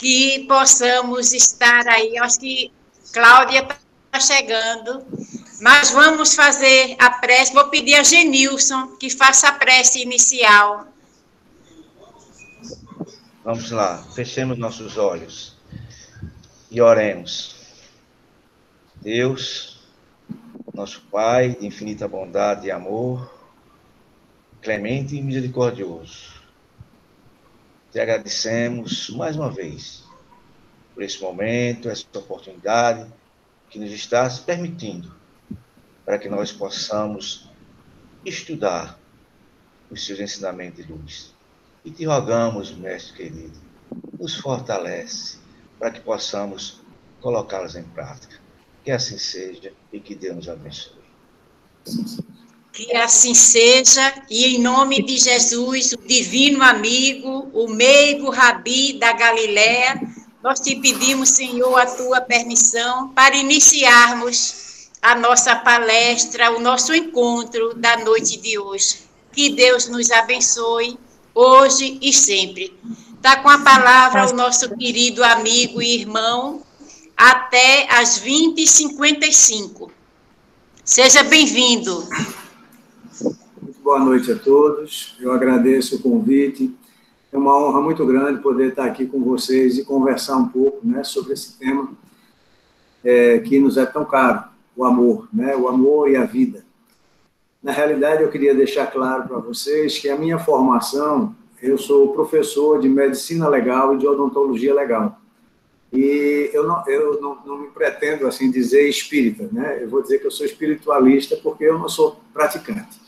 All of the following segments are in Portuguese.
que possamos estar aí. Acho que Cláudia está chegando, mas vamos fazer a prece. Vou pedir a Genilson que faça a prece inicial. Vamos lá, fechemos nossos olhos e oremos. Deus, nosso Pai de infinita bondade e amor, clemente e misericordioso, te agradecemos mais uma vez por esse momento, essa oportunidade que nos estás permitindo para que nós possamos estudar os seus ensinamentos de luz. E te rogamos, Mestre querido, nos fortalece para que possamos colocá-los em prática. Que assim seja e que Deus nos abençoe. Que assim seja, e em nome de Jesus, o divino amigo, o meigo Rabi da Galileia, nós te pedimos, Senhor, a tua permissão para iniciarmos a nossa palestra, o nosso encontro da noite de hoje. Que Deus nos abençoe, hoje e sempre. Está com a palavra o nosso querido amigo e irmão, até às 20h55. Seja bem-vindo. Muito boa noite a todos. Eu agradeço o convite. É uma honra muito grande poder estar aqui com vocês e conversar um pouco, né, sobre esse tema que nos é tão caro, o amor, né, o amor e a vida. Na realidade, eu queria deixar claro para vocês que a minha formação, eu sou professor de medicina legal e de odontologia legal. E eu não me pretendo, assim, dizer espírita, né? Eu vou dizer que eu sou espiritualista porque eu não sou praticante.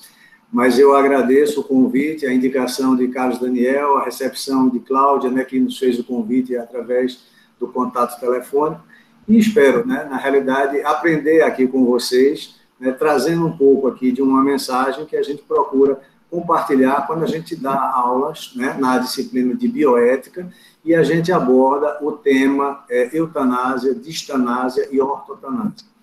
Mas eu agradeço o convite, a indicação de Carlos Daniel, a recepção de Cláudia, né, que nos fez o convite através do contato telefônico, e espero, né, na realidade, aprender aqui com vocês, né, trazendo um pouco aqui de uma mensagem que a gente procura compartilhar quando a gente dá aulas, né, na disciplina de bioética, e a gente aborda o tema eutanásia, distanásia e ortotanásia,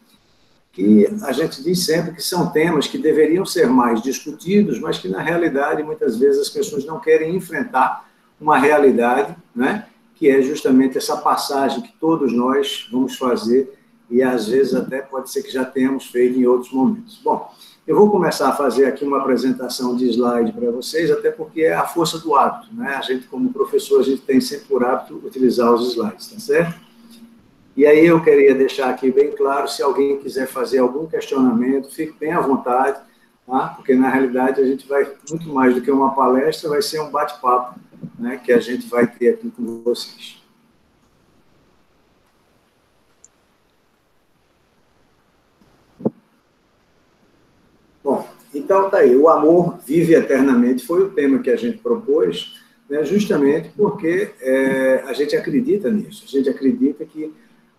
que a gente diz sempre que são temas que deveriam ser mais discutidos, mas que, na realidade, muitas vezes as pessoas não querem enfrentar uma realidade, né, que é justamente essa passagem que todos nós vamos fazer, e às vezes até pode ser que já tenhamos feito em outros momentos. Bom, eu vou começar a fazer aqui uma apresentação de slide para vocês, até porque é a força do hábito, né? A gente, como professor, a gente tem sempre por hábito utilizar os slides, tá certo? E aí eu queria deixar aqui bem claro, se alguém quiser fazer algum questionamento, fique bem à vontade, tá? Porque, na realidade, a gente vai, muito mais do que uma palestra, vai ser um bate-papo, né, que a gente vai ter aqui com vocês. Bom, então tá aí, o amor vive eternamente, foi o tema que a gente propôs, né, justamente porque a gente acredita nisso, a gente acredita que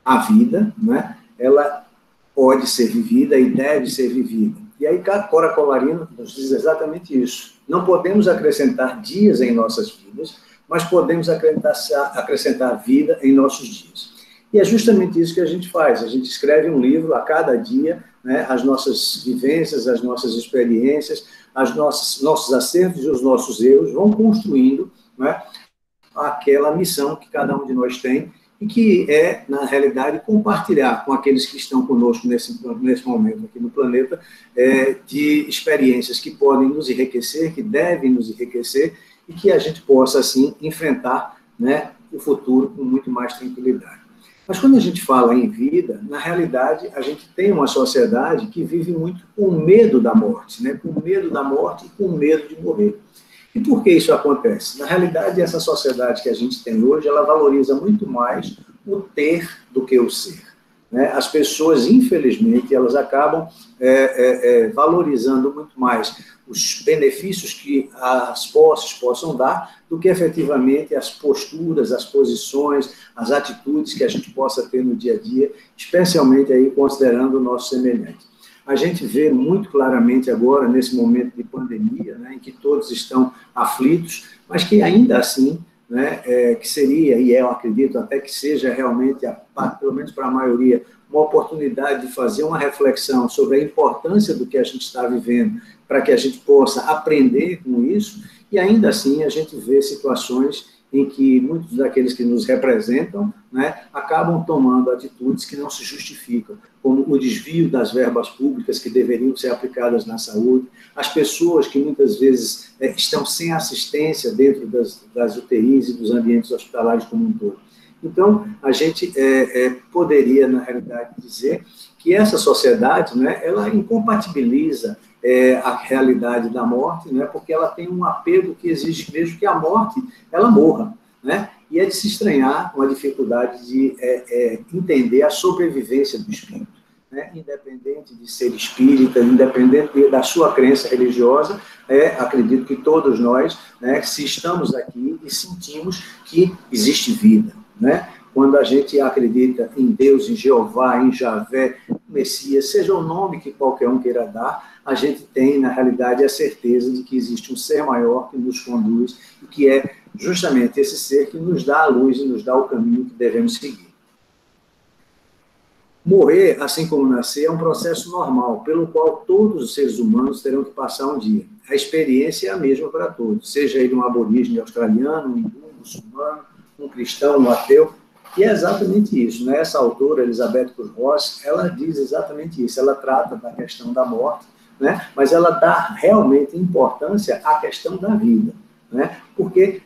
a vida, né, ela pode ser vivida e deve ser vivida. E aí Cora Colarino nos diz exatamente isso. Não podemos acrescentar dias em nossas vidas, mas podemos acrescentar vida em nossos dias. E é justamente isso que a gente faz. A gente escreve um livro a cada dia, né, as nossas vivências, as nossas experiências, nossos acertos e os nossos erros vão construindo, né, aquela missão que cada um de nós tem, e que é, na realidade, compartilhar com aqueles que estão conosco nesse momento aqui no planeta, de experiências que podem nos enriquecer, que devem nos enriquecer, e que a gente possa, assim, enfrentar, né, o futuro com muito mais tranquilidade. Mas quando a gente fala em vida, na realidade, a gente tem uma sociedade que vive muito com medo da morte, né, com medo da morte e com medo de morrer. E por que isso acontece? Na realidade, essa sociedade que a gente tem hoje, ela valoriza muito mais o ter do que o ser, né? As pessoas, infelizmente, elas acabam valorizando muito mais os benefícios que as posses possam dar do que efetivamente as posturas, as posições, as atitudes que a gente possa ter no dia a dia, especialmente aí considerando o nosso semelhante. A gente vê muito claramente agora, nesse momento de pandemia, né, em que todos estão aflitos, mas que ainda assim, né, que seria, e eu acredito até que seja realmente, pelo menos para a maioria, uma oportunidade de fazer uma reflexão sobre a importância do que a gente está vivendo, para que a gente possa aprender com isso, e ainda assim a gente vê situações em que muitos daqueles que nos representam, né, acabam tomando atitudes que não se justificam, como o desvio das verbas públicas que deveriam ser aplicadas na saúde, as pessoas que muitas vezes estão sem assistência dentro das UTIs e dos ambientes hospitalares como um todo. Então, a gente poderia, na realidade, dizer que essa sociedade, né, ela incompatibiliza a realidade da morte, né, porque ela tem um apego que exige mesmo que a morte ela morra, né, e é de se estranhar uma dificuldade de entender a sobrevivência do espírito, né, independente de ser espírita, independente da sua crença religiosa, acredito que todos nós, né, se estamos aqui e sentimos que existe vida, né? Quando a gente acredita em Deus, em Jeová, em Javé, Messias, seja o nome que qualquer um queira dar, a gente tem, na realidade, a certeza de que existe um ser maior que nos conduz e que é justamente esse ser que nos dá a luz e nos dá o caminho que devemos seguir. Morrer, assim como nascer, é um processo normal, pelo qual todos os seres humanos terão que passar um dia. A experiência é a mesma para todos, seja ele um aborígene australiano, um hindu, um muçulmano, um cristão, um ateu, e é exatamente isso, né? Essa autora, Elizabeth Kubler-Ross, ela diz exatamente isso, ela trata da questão da morte, né? Mas ela dá realmente importância à questão da vida, né? Porque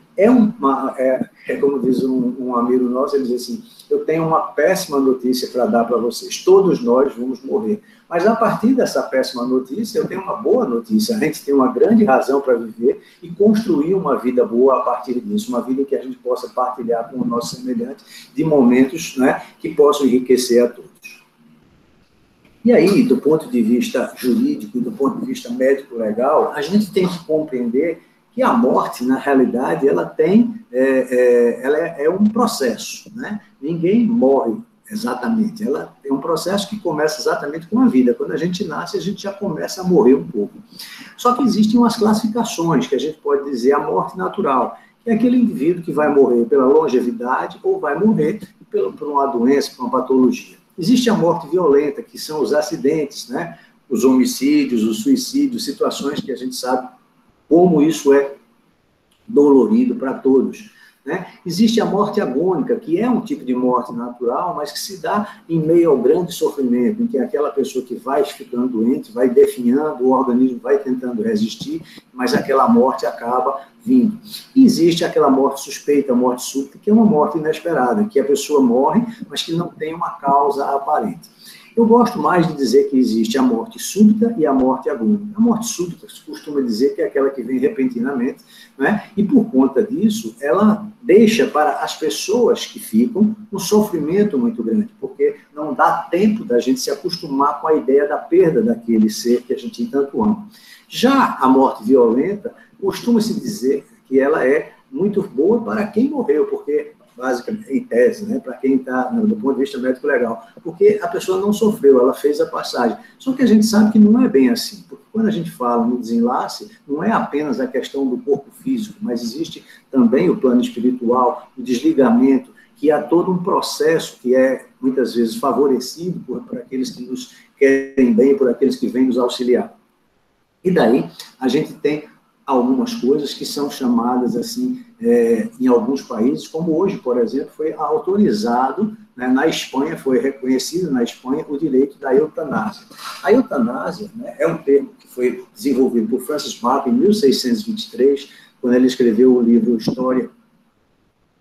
como diz um amigo nosso, ele diz assim, eu tenho uma péssima notícia para dar para vocês, todos nós vamos morrer, mas a partir dessa péssima notícia, eu tenho uma boa notícia, a gente tem uma grande razão para viver e construir uma vida boa a partir disso, uma vida em que a gente possa partilhar com o nosso semelhante de momentos, né, que possam enriquecer a todos. E aí, do ponto de vista jurídico, do ponto de vista médico-legal, a gente tem que compreender que a morte, na realidade, ela é um processo, né? Ninguém morre exatamente, ela é um processo que começa exatamente com a vida. Quando a gente nasce, a gente já começa a morrer um pouco. Só que existem umas classificações, que a gente pode dizer a morte natural, que é aquele indivíduo que vai morrer pela longevidade ou vai morrer por uma doença, por uma patologia. Existe a morte violenta, que são os acidentes, né? Os homicídios, os suicídios, situações que a gente sabe como isso é dolorido para todos, né? Existe a morte agônica, que é um tipo de morte natural, mas que se dá em meio ao grande sofrimento, em que aquela pessoa que vai ficando doente, vai definhando, o organismo vai tentando resistir, mas aquela morte acaba vindo. E existe aquela morte suspeita, a morte súbita, que é uma morte inesperada, que a pessoa morre, mas que não tem uma causa aparente. Eu gosto mais de dizer que existe a morte súbita e a morte agônica. A morte súbita se costuma dizer que é aquela que vem repentinamente, né? E por conta disso, ela deixa para as pessoas que ficam um sofrimento muito grande, porque não dá tempo da gente se acostumar com a ideia da perda daquele ser que a gente tanto ama. Já a morte violenta, costuma-se dizer que ela é muito boa para quem morreu, porque basicamente, em tese, né, para quem está, do ponto de vista médico legal, porque a pessoa não sofreu, ela fez a passagem. Só que a gente sabe que não é bem assim, porque quando a gente fala no desenlace, não é apenas a questão do corpo físico, mas existe também o plano espiritual, o desligamento, que há todo um processo que é, muitas vezes, favorecido por aqueles que nos querem bem, por aqueles que vêm nos auxiliar. E daí, a gente tem algumas coisas que são chamadas, assim, em alguns países, como hoje, por exemplo, foi autorizado, né, na Espanha, foi reconhecido na Espanha o direito da eutanásia. A eutanásia, né, é um termo que foi desenvolvido por Francis Bacon em 1623, quando ele escreveu o livro História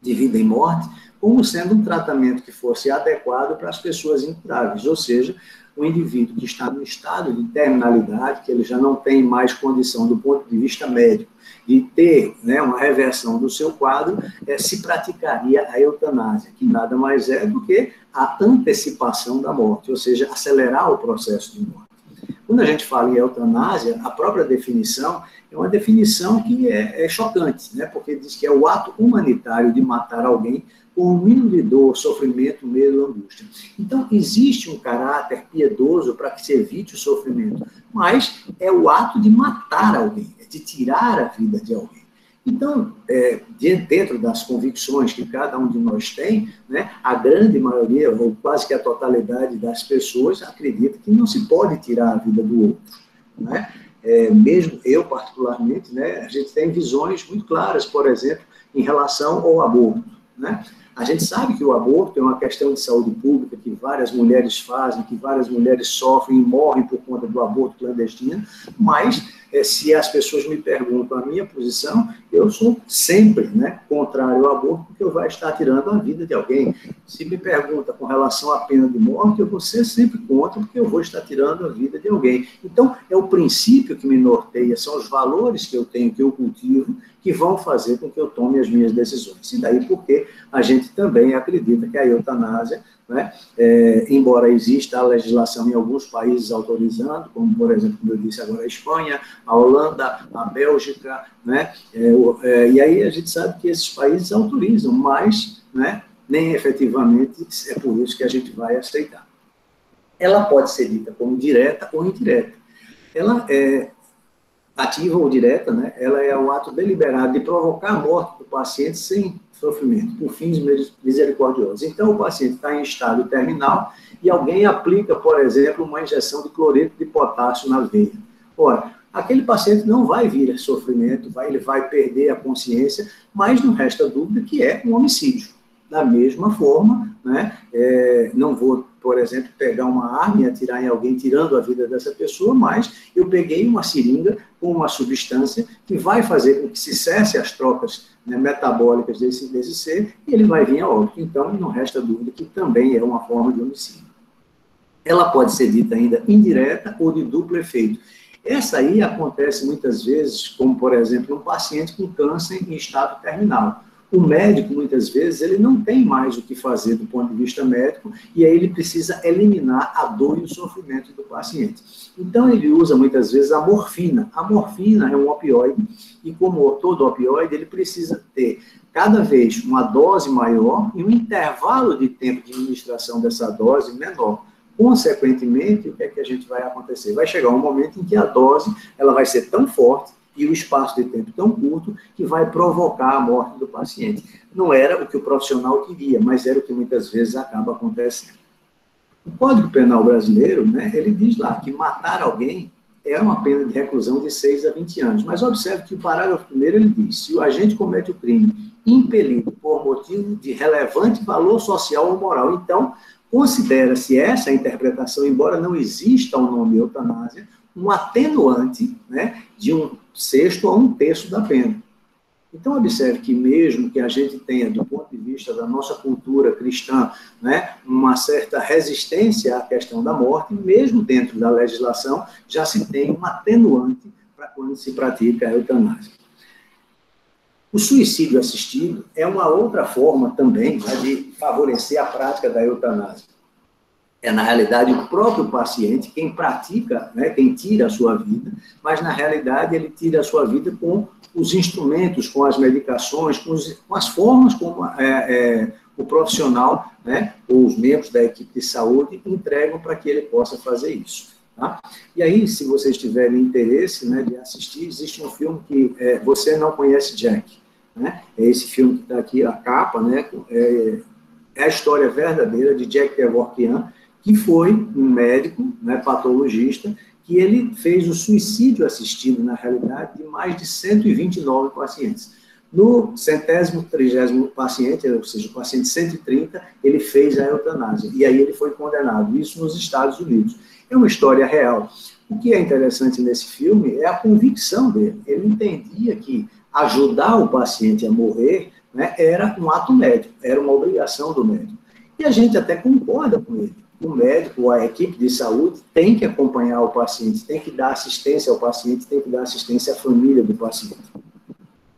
de Vida e Morte, como sendo um tratamento que fosse adequado para as pessoas incuráveis, ou seja, o indivíduo que está no estado de terminalidade, que ele já não tem mais condição do ponto de vista médico de ter, né, uma reversão do seu quadro, se praticaria a eutanásia, que nada mais é do que a antecipação da morte, ou seja, acelerar o processo de morte. Quando a gente fala em eutanásia, a própria definição é uma definição que é chocante, né, porque diz que é o ato humanitário de matar alguém com o mínimo de dor, sofrimento, medo, angústia. Então, existe um caráter piedoso para que se evite o sofrimento, mas é o ato de matar alguém, é de tirar a vida de alguém. Então, dentro das convicções que cada um de nós tem, né, a grande maioria, ou quase que a totalidade das pessoas, acredita que não se pode tirar a vida do outro, né? Mesmo eu, particularmente, né, a gente tem visões muito claras, por exemplo, em relação ao aborto, né? A gente sabe que o aborto é uma questão de saúde pública, que várias mulheres fazem, que várias mulheres sofrem e morrem por conta do aborto clandestino, mas se as pessoas me perguntam a minha posição, eu sou sempre, né, contrário ao aborto, porque eu vou estar tirando a vida de alguém. Se me pergunta com relação à pena de morte, eu vou ser sempre contra, porque eu vou estar tirando a vida de alguém. Então, é o princípio que me norteia, são os valores que eu tenho, que eu cultivo, que vão fazer com que eu tome as minhas decisões. E daí porque a gente também acredita que a eutanásia, né, embora exista a legislação em alguns países autorizando, como, por exemplo, como eu disse agora, a Espanha, a Holanda, a Bélgica, né, e aí a gente sabe que esses países autorizam, mas, né, nem efetivamente é por isso que a gente vai aceitar. Ela pode ser dita como direta ou indireta. Ela é ativa ou direta, né, ela é o ato deliberado de provocar a morte do paciente sem sofrimento, por fins misericordiosos. Então, o paciente está em estado terminal e alguém aplica, por exemplo, uma injeção de cloreto de potássio na veia. Ora, aquele paciente não vai vir a sofrimento, ele vai perder a consciência, mas não resta dúvida que é um homicídio. Da mesma forma, né, não vou, por exemplo, pegar uma arma e atirar em alguém, tirando a vida dessa pessoa, mas eu peguei uma seringa com uma substância que vai fazer com que se cesse as trocas, né, metabólicas desse ser, e ele vai vir a óbito. Então, não resta dúvida que também é uma forma de homicídio. Ela pode ser dita ainda indireta ou de duplo efeito. Essa aí acontece muitas vezes, como, por exemplo, um paciente com câncer em estado terminal. O médico, muitas vezes, ele não tem mais o que fazer do ponto de vista médico, e aí ele precisa eliminar a dor e o sofrimento do paciente. Então, ele usa, muitas vezes, a morfina. A morfina é um opioide, e como todo opioide, ele precisa ter, cada vez, uma dose maior e um intervalo de tempo de administração dessa dose menor. Consequentemente, o que é que a gente vai acontecer? Vai chegar um momento em que a dose ela vai ser tão forte e o espaço de tempo tão curto que vai provocar a morte do paciente. Não era o que o profissional queria, mas era o que muitas vezes acaba acontecendo. O Código Penal brasileiro, né, ele diz lá que matar alguém é uma pena de reclusão de 6 a 20 anos. Mas observe que o parágrafo 1º ele diz: se o agente comete o crime impelido por motivo de relevante valor social ou moral, então considera-se essa interpretação, embora não exista o nome eutanásia, um atenuante, né, de 1/6 a 1/3 da pena. Então, observe que mesmo que a gente tenha, do ponto de vista da nossa cultura cristã, né, uma certa resistência à questão da morte, mesmo dentro da legislação, já se tem um atenuante para quando se pratica a eutanásia. O suicídio assistido é uma outra forma também, né, de favorecer a prática da eutanásia. É, na realidade, o próprio paciente quem pratica, né, quem tira a sua vida, mas, na realidade, ele tira a sua vida com os instrumentos, com as medicações, com as formas como o profissional, né, ou os membros da equipe de saúde entregam para que ele possa fazer isso. Tá? E aí, se vocês tiverem interesse, né, de assistir, existe um filme que Você Não Conhece Jack. Né? É esse filme que está aqui, a capa, né, é a história verdadeira de Jack Kevorkian, que foi um médico, né, patologista, que ele fez o suicídio assistido, na realidade, de mais de 129 pacientes. No 130º paciente, ou seja, o paciente 130, ele fez a eutanásia, e aí ele foi condenado, isso nos Estados Unidos. É uma história real. O que é interessante nesse filme é a convicção dele. Ele entendia que ajudar o paciente a morrer, né, era um ato médico, era uma obrigação do médico. E a gente até concorda com ele. O médico, a equipe de saúde, tem que acompanhar o paciente, tem que dar assistência ao paciente, tem que dar assistência à família do paciente.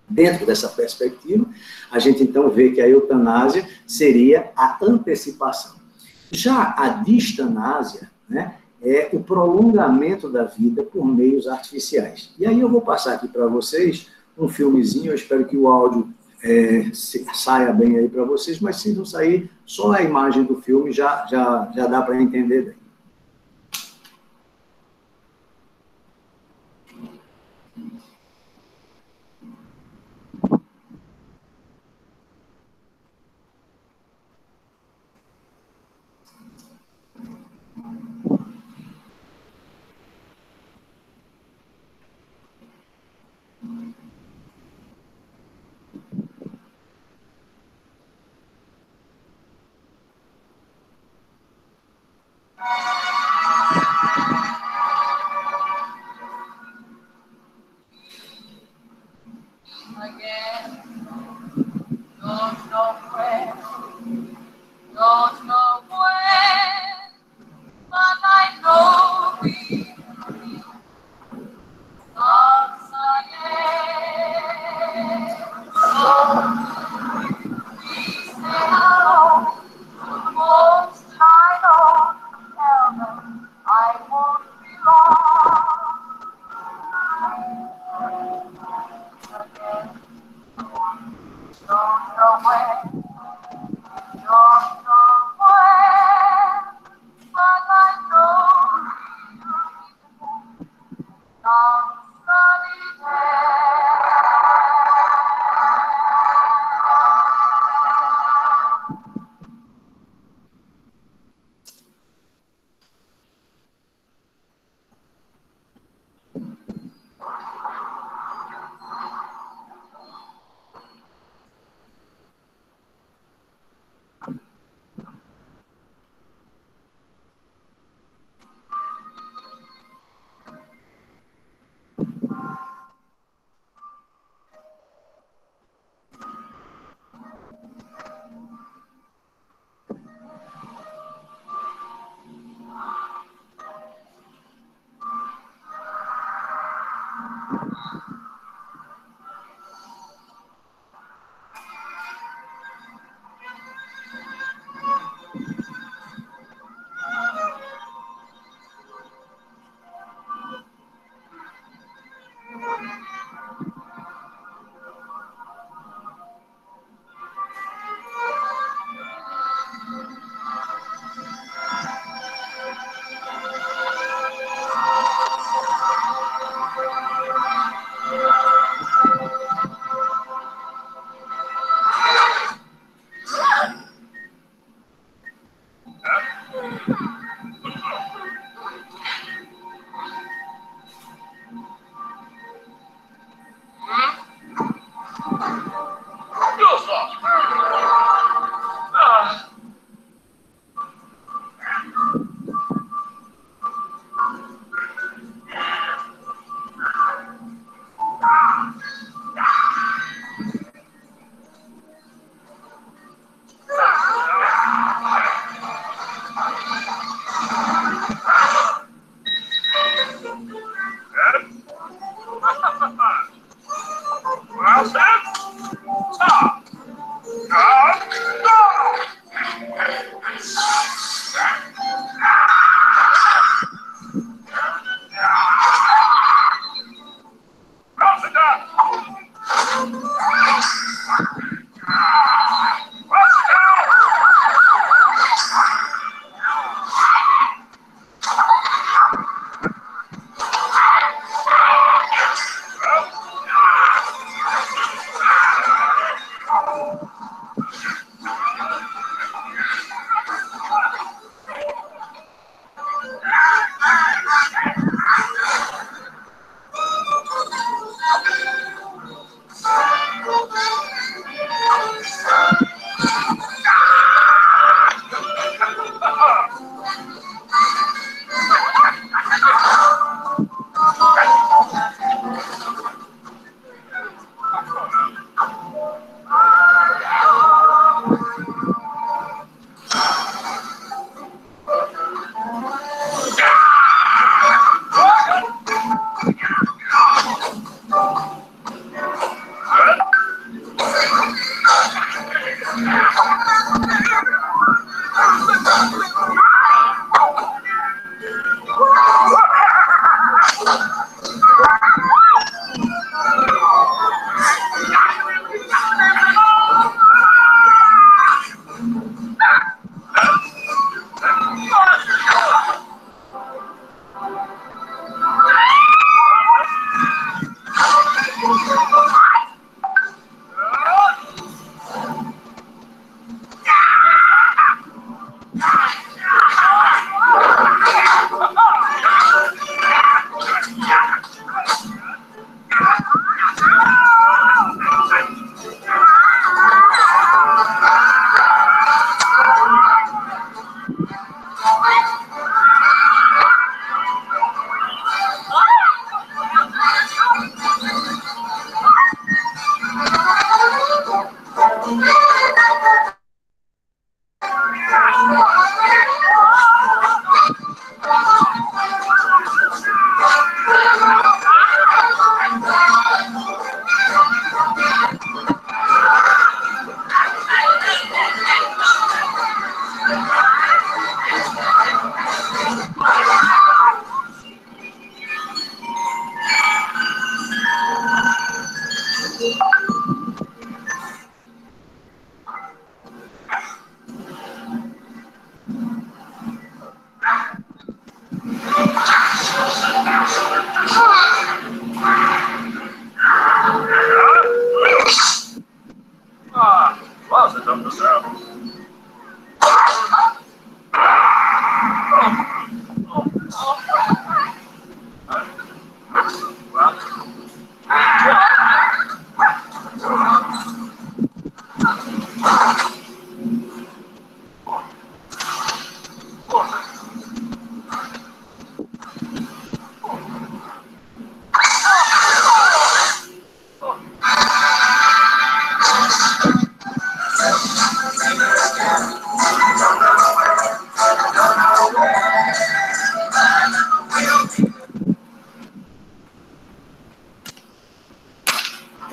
Dentro dessa perspectiva, a gente então vê que a eutanásia seria a antecipação. Já a distanásia, né, é o prolongamento da vida por meios artificiais. E aí eu vou passar aqui para vocês um filmezinho, eu espero que o áudio saia bem aí para vocês, mas se não sair, só a imagem do filme já dá para entender bem.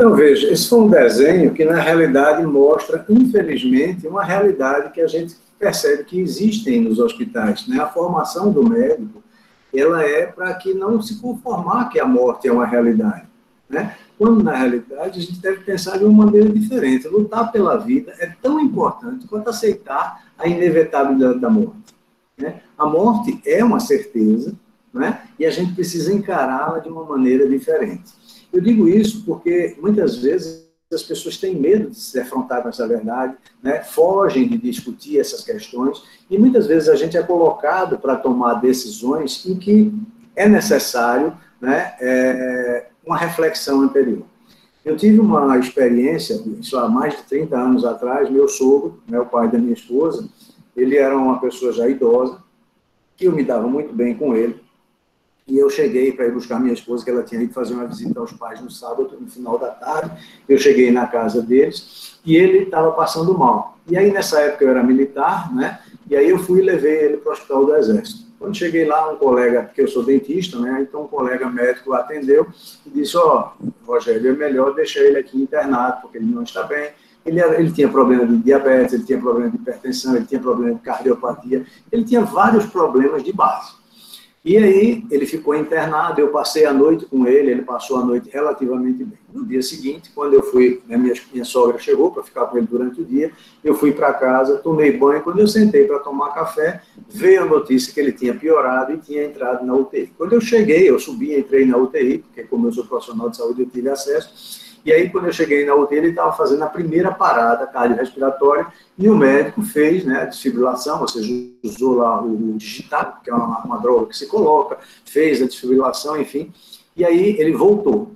Então, veja, esse foi um desenho que, na realidade, mostra, infelizmente, uma realidade que a gente percebe que existem nos hospitais, né? A formação do médico, ela é para que não se conformar que a morte é uma realidade, né? Quando, na realidade, a gente deve pensar de uma maneira diferente. Lutar pela vida é tão importante quanto aceitar a inevitabilidade da morte, né? A morte é uma certeza, né? E a gente precisa encará-la de uma maneira diferente. Eu digo isso porque, muitas vezes, as pessoas têm medo de se defrontar com essa verdade, né? Fogem de discutir essas questões, e muitas vezes a gente é colocado para tomar decisões em que é necessário, né, uma reflexão anterior. Eu tive uma experiência, isso há mais de 30 anos atrás. Meu sogro, né, o pai da minha esposa, ele era uma pessoa já idosa, que eu me dava muito bem com ele, e eu cheguei para ir buscar minha esposa, que ela tinha ido fazer uma visita aos pais no sábado, no final da tarde. Eu cheguei na casa deles, e ele estava passando mal. E aí, nessa época, eu era militar, né? E aí eu fui e levei ele para o Hospital do Exército. Quando cheguei lá, um colega, porque eu sou dentista, né? Então um colega médico atendeu e disse: ó, Rogério, é melhor deixar ele aqui internado, porque ele não está bem. Ele tinha problema de diabetes, ele tinha problema de hipertensão, ele tinha problema de cardiopatia, ele tinha vários problemas de base. E aí ele ficou internado, eu passei a noite com ele, ele passou a noite relativamente bem. No dia seguinte, quando eu fui, né, minha sogra chegou para ficar com ele durante o dia, eu fui para casa, tomei banho. Quando eu sentei para tomar café, veio a notícia que ele tinha piorado e tinha entrado na UTI. Quando eu cheguei, eu subi, entrei na UTI, porque como eu sou profissional de saúde, eu tive acesso. E aí, quando eu cheguei na UTI, ele estava fazendo a primeira parada cardiorrespiratória, e o médico fez, né, a desfibrilação, ou seja, usou lá o digital, que é uma droga que se coloca, fez a desfibrilação, enfim, e aí ele voltou.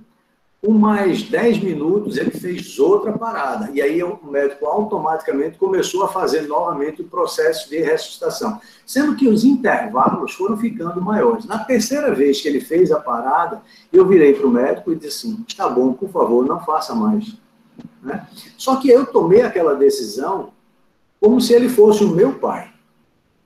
Com mais 10 minutos, ele fez outra parada, e aí o médico automaticamente começou a fazer novamente o processo de ressuscitação, sendo que os intervalos foram ficando maiores. Na terceira vez que ele fez a parada, eu virei para o médico e disse assim: está bom, por favor, não faça mais. Né? Só que eu tomei aquela decisão como se ele fosse o meu pai.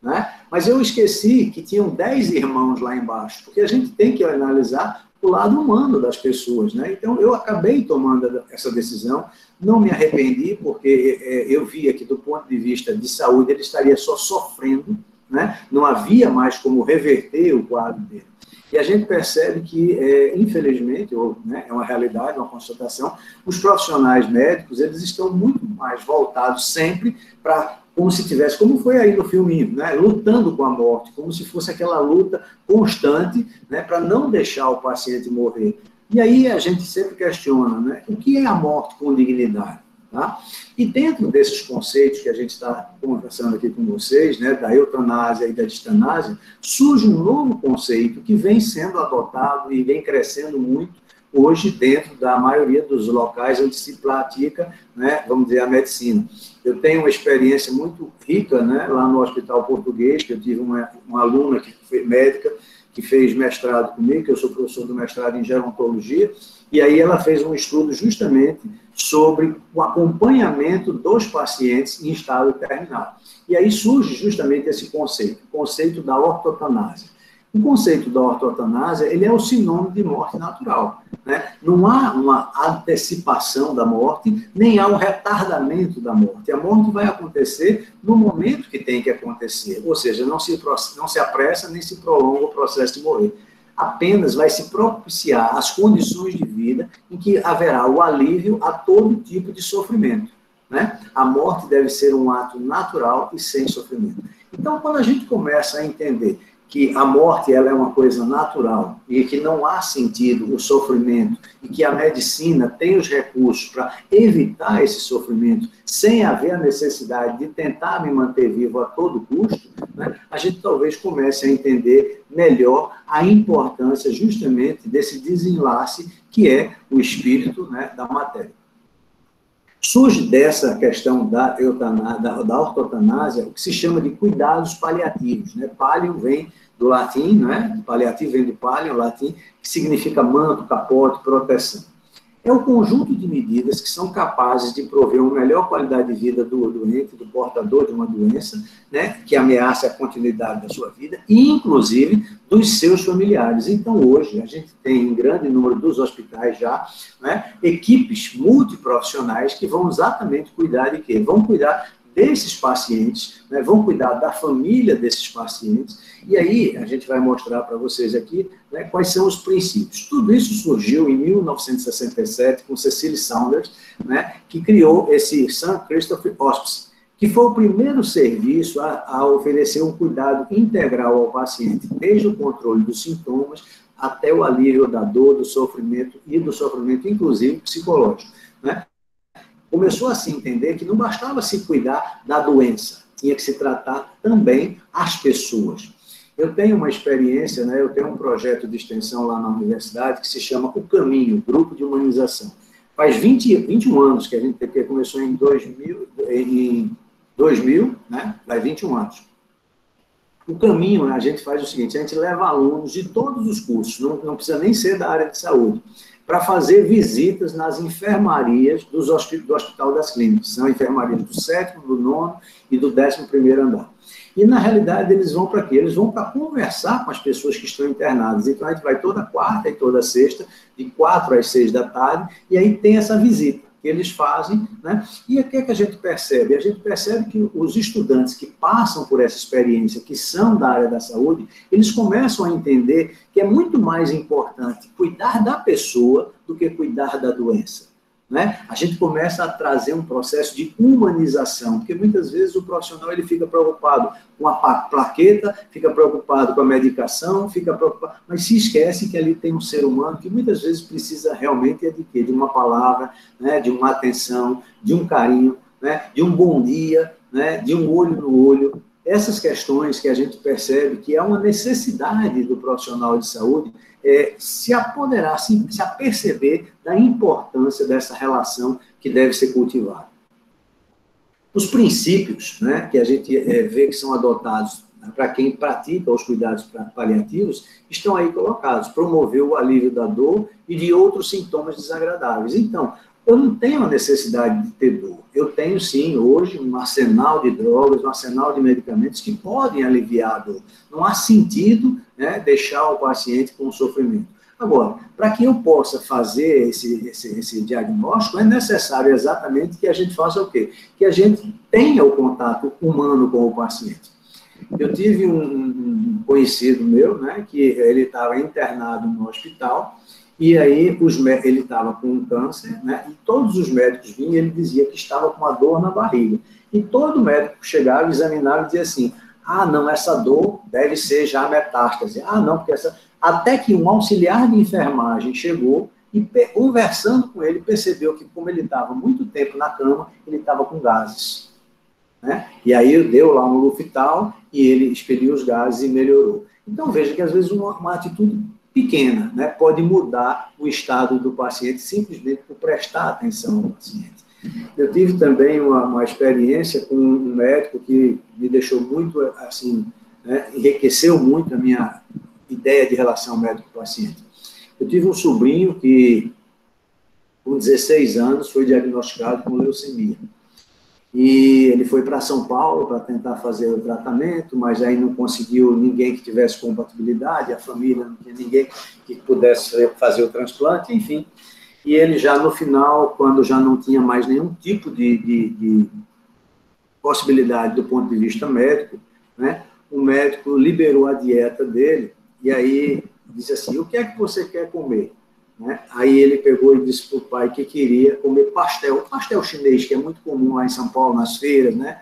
Né? Mas eu esqueci que tinham 10 irmãos lá embaixo, porque a gente tem que analisar o lado humano das pessoas, né? Então, eu acabei tomando essa decisão, não me arrependi, porque eu via que, do ponto de vista de saúde, ele estaria só sofrendo, né? Não havia mais como reverter o quadro dele. E a gente percebe que, infelizmente, né, é uma realidade, uma constatação, os profissionais médicos, eles estão muito mais voltados sempre para, como se tivesse, como foi aí no filme, né, lutando com a morte, como se fosse aquela luta constante, né, para não deixar o paciente morrer. E aí a gente sempre questiona, né, o que é a morte com dignidade? Tá? E dentro desses conceitos que a gente está conversando aqui com vocês, né, da eutanásia e da distanásia, surge um novo conceito que vem sendo adotado e vem crescendo muito hoje dentro da maioria dos locais onde se pratica, né, vamos dizer, a medicina. Eu tenho uma experiência muito rica, né, lá no Hospital Português, que eu tive uma aluna que foi médica, que fez mestrado comigo, que eu sou professor do mestrado em gerontologia, e aí ela fez um estudo justamente sobre o acompanhamento dos pacientes em estado terminal. E aí surge justamente esse conceito, o conceito da ortotanásia. O conceito da ortotanásia, ele é o sinônimo de morte natural, né? Não há uma antecipação da morte, nem há um retardamento da morte. A morte vai acontecer no momento que tem que acontecer, ou seja, não se apressa nem se prolonga o processo de morrer. Apenas vai se propiciar as condições de vida em que haverá o alívio a todo tipo de sofrimento, né? A morte deve ser um ato natural e sem sofrimento. Então, quando a gente começa a entender que a morte ela é uma coisa natural e que não há sentido o sofrimento e que a medicina tem os recursos para evitar esse sofrimento sem haver a necessidade de tentar me manter vivo a todo custo, né, a gente talvez comece a entender melhor a importância justamente desse desenlace que é o espírito, né, da matéria. Surge dessa questão da ortotanásia o que se chama de cuidados paliativos. Né? Palio vem do latim, né? Paliativo vem do palio, latim, que significa manto, capote, proteção. É o conjunto de medidas que são capazes de prover uma melhor qualidade de vida do doente, do portador de uma doença, né, que ameaça a continuidade da sua vida, e, inclusive, dos seus familiares. Então, hoje, a gente tem, em grande número dos hospitais já, né, equipes multiprofissionais que vão exatamente cuidar de quê? Vão cuidar desses pacientes, né, vão cuidar da família desses pacientes, e aí a gente vai mostrar para vocês aqui, né, quais são os princípios. Tudo isso surgiu em 1967 com Cecily Saunders, né, que criou esse St. Christopher Hospice, que foi o primeiro serviço a oferecer um cuidado integral ao paciente, desde o controle dos sintomas até o alívio da dor, do sofrimento e do sofrimento, inclusive psicológico, né? Começou a se entender que não bastava se cuidar da doença, tinha que se tratar também as pessoas. Eu tenho uma experiência, né, eu tenho um projeto de extensão lá na universidade que se chama O Caminho, Grupo de Humanização. Faz 21 anos que a gente começou em 2000, né, faz 21 anos. O Caminho, a gente faz o seguinte, a gente leva alunos de todos os cursos, não precisa nem ser da área de saúde, para fazer visitas nas enfermarias do Hospital das Clínicas. São enfermarias do 7º, do 9º e do 11º andar. E, na realidade, eles vão para quê? Eles vão para conversar com as pessoas que estão internadas. Então, a gente vai toda quarta e toda sexta, de 4 às 6 da tarde, e aí tem essa visita que eles fazem, né? E o que é que a gente percebe? A gente percebe que os estudantes que passam por essa experiência, que são da área da saúde, eles começam a entender que é muito mais importante cuidar da pessoa do que cuidar da doença, né? A gente começa a trazer um processo de humanização, porque muitas vezes o profissional ele fica preocupado com a plaqueta, fica preocupado com a medicação, fica preocupado, mas se esquece que ali tem um ser humano que muitas vezes precisa realmente de quê? De uma palavra, né? De uma atenção, de um carinho, né? De um bom dia, né? De um olho no olho. Essas questões que a gente percebe que é uma necessidade do profissional de saúde se apoderar, se aperceber da importância dessa relação que deve ser cultivada. Os princípios, né, que a gente vê que são adotados para quem pratica os cuidados paliativos, estão aí colocados. Promover o alívio da dor e de outros sintomas desagradáveis. Então, eu não tenho a necessidade de ter dor. Eu tenho, sim, hoje, um arsenal de drogas, um arsenal de medicamentos que podem aliviar a dor. Não há sentido, né, deixar o paciente com sofrimento. Agora, para que eu possa fazer esse diagnóstico, é necessário exatamente que a gente faça o quê? Que a gente tenha o contato humano com o paciente. Eu tive um conhecido meu, né, que ele estava internado no hospital, e aí ele estava com um câncer, né, e todos os médicos vinham e ele dizia que estava com uma dor na barriga. E todo médico chegava, examinava e dizia assim, ah, não, essa dor deve ser já metástase. Ah, não, porque essa... Até que um auxiliar de enfermagem chegou e, conversando com ele, percebeu que, como ele estava muito tempo na cama, ele estava com gases, né? E aí deu lá um Luftal e ele expeliu os gases e melhorou. Então, veja que, às vezes, uma atitude pequena, né, pode mudar o estado do paciente simplesmente por prestar atenção ao paciente. Eu tive também uma experiência com um médico que me deixou muito, assim, né, enriqueceu muito a minha ideia de relação médico-paciente. Eu tive um sobrinho que, com 16 anos, foi diagnosticado com leucemia. E ele foi para São Paulo para tentar fazer o tratamento, mas aí não conseguiu ninguém que tivesse compatibilidade, a família não tinha ninguém que pudesse fazer o transplante, enfim. E ele já no final, quando já não tinha mais nenhum tipo de possibilidade do ponto de vista médico, né, o médico liberou a dieta dele, e aí disse assim, o que é que você quer comer? Né? Aí ele pegou e disse para o pai que queria comer pastel chinês, que é muito comum lá em São Paulo, nas feiras, né?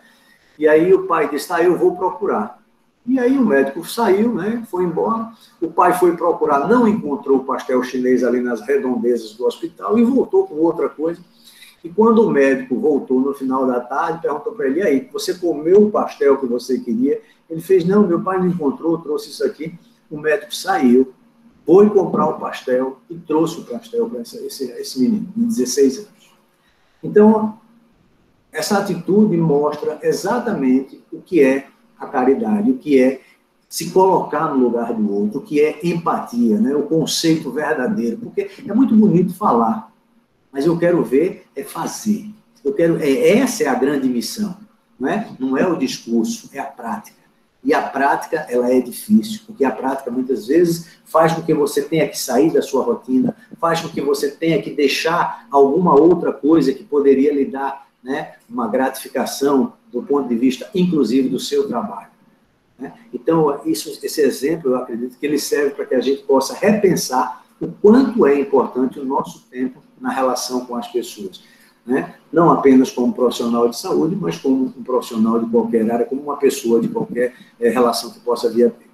E aí o pai disse, eu vou procurar. E aí o médico saiu, né? Foi embora, o pai foi procurar, não encontrou o pastel chinês ali nas redondezas do hospital e voltou com outra coisa. E quando o médico voltou no final da tarde, perguntou para ele, e aí, você comeu o pastel que você queria? Ele fez, não, meu pai não encontrou, trouxe isso aqui. O médico saiu, foi comprar o pastel e trouxe o pastel para esse menino, de 16 anos. Então, essa atitude mostra exatamente o que é a caridade, o que é se colocar no lugar do outro, o que é empatia, né? O conceito verdadeiro, porque é muito bonito falar, mas eu quero ver é fazer. Essa é a grande missão, não é o discurso, é a prática. E a prática, ela é difícil, porque a prática, muitas vezes, faz com que você tenha que sair da sua rotina, faz com que você tenha que deixar alguma outra coisa que poderia lhe dar, uma gratificação do ponto de vista, inclusive, do seu trabalho. Então, esse exemplo, eu acredito que ele serve para que a gente possa repensar o quanto é importante o nosso tempo na relação com as pessoas. Não apenas como profissional de saúde, mas como um profissional de qualquer área, como uma pessoa de qualquer relação que possa vir a ter.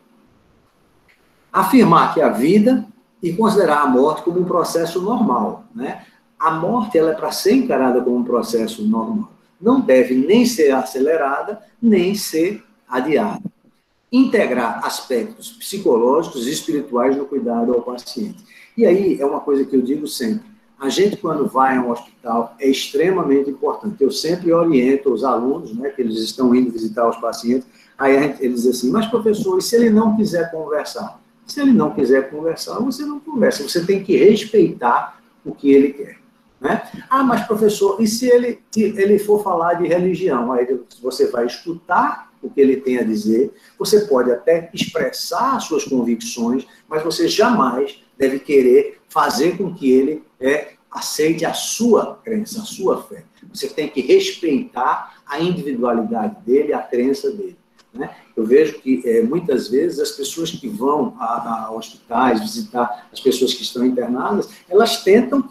Afirmar que a vida e considerar a morte como um processo normal. A morte ela é para ser encarada como um processo normal. Não deve nem ser acelerada, nem ser adiada. Integrar aspectos psicológicos e espirituais no cuidado ao paciente. E aí é uma coisa que eu digo sempre. A gente, quando vai a um hospital, é extremamente importante. Eu sempre oriento os alunos, que eles estão indo visitar os pacientes, aí eles dizem assim, mas professor, e se ele não quiser conversar? Se ele não quiser conversar, você não conversa. Você tem que respeitar o que ele quer. Ah, mas professor, e se ele for falar de religião? Aí você vai escutar o que ele tem a dizer, você pode até expressar suas convicções, mas você jamais deve querer fazer com que ele aceite a sua crença, a sua fé. Você tem que respeitar a individualidade dele, a crença dele. Eu vejo que, muitas vezes, as pessoas que vão a hospitais visitar as pessoas que estão internadas, elas tentam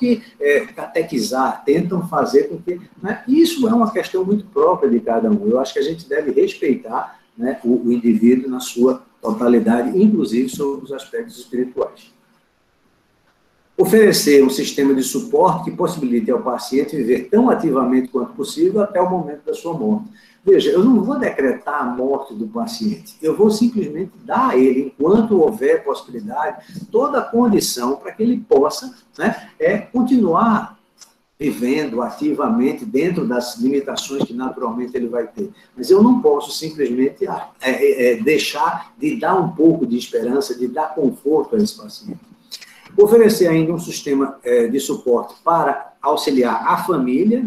catequizar, tentam fazer com que... Isso é uma questão muito própria de cada um. Eu acho que a gente deve respeitar o indivíduo na sua totalidade, inclusive sobre os aspectos espirituais. Oferecer um sistema de suporte que possibilite ao paciente viver tão ativamente quanto possível até o momento da sua morte. Veja, eu não vou decretar a morte do paciente, eu vou simplesmente dar a ele, enquanto houver possibilidade, toda a condição para que ele possa continuar vivendo ativamente dentro das limitações que naturalmente ele vai ter. Mas eu não posso simplesmente deixar de dar um pouco de esperança, de dar conforto a esse paciente. Oferecer ainda um sistema de suporte para auxiliar a família,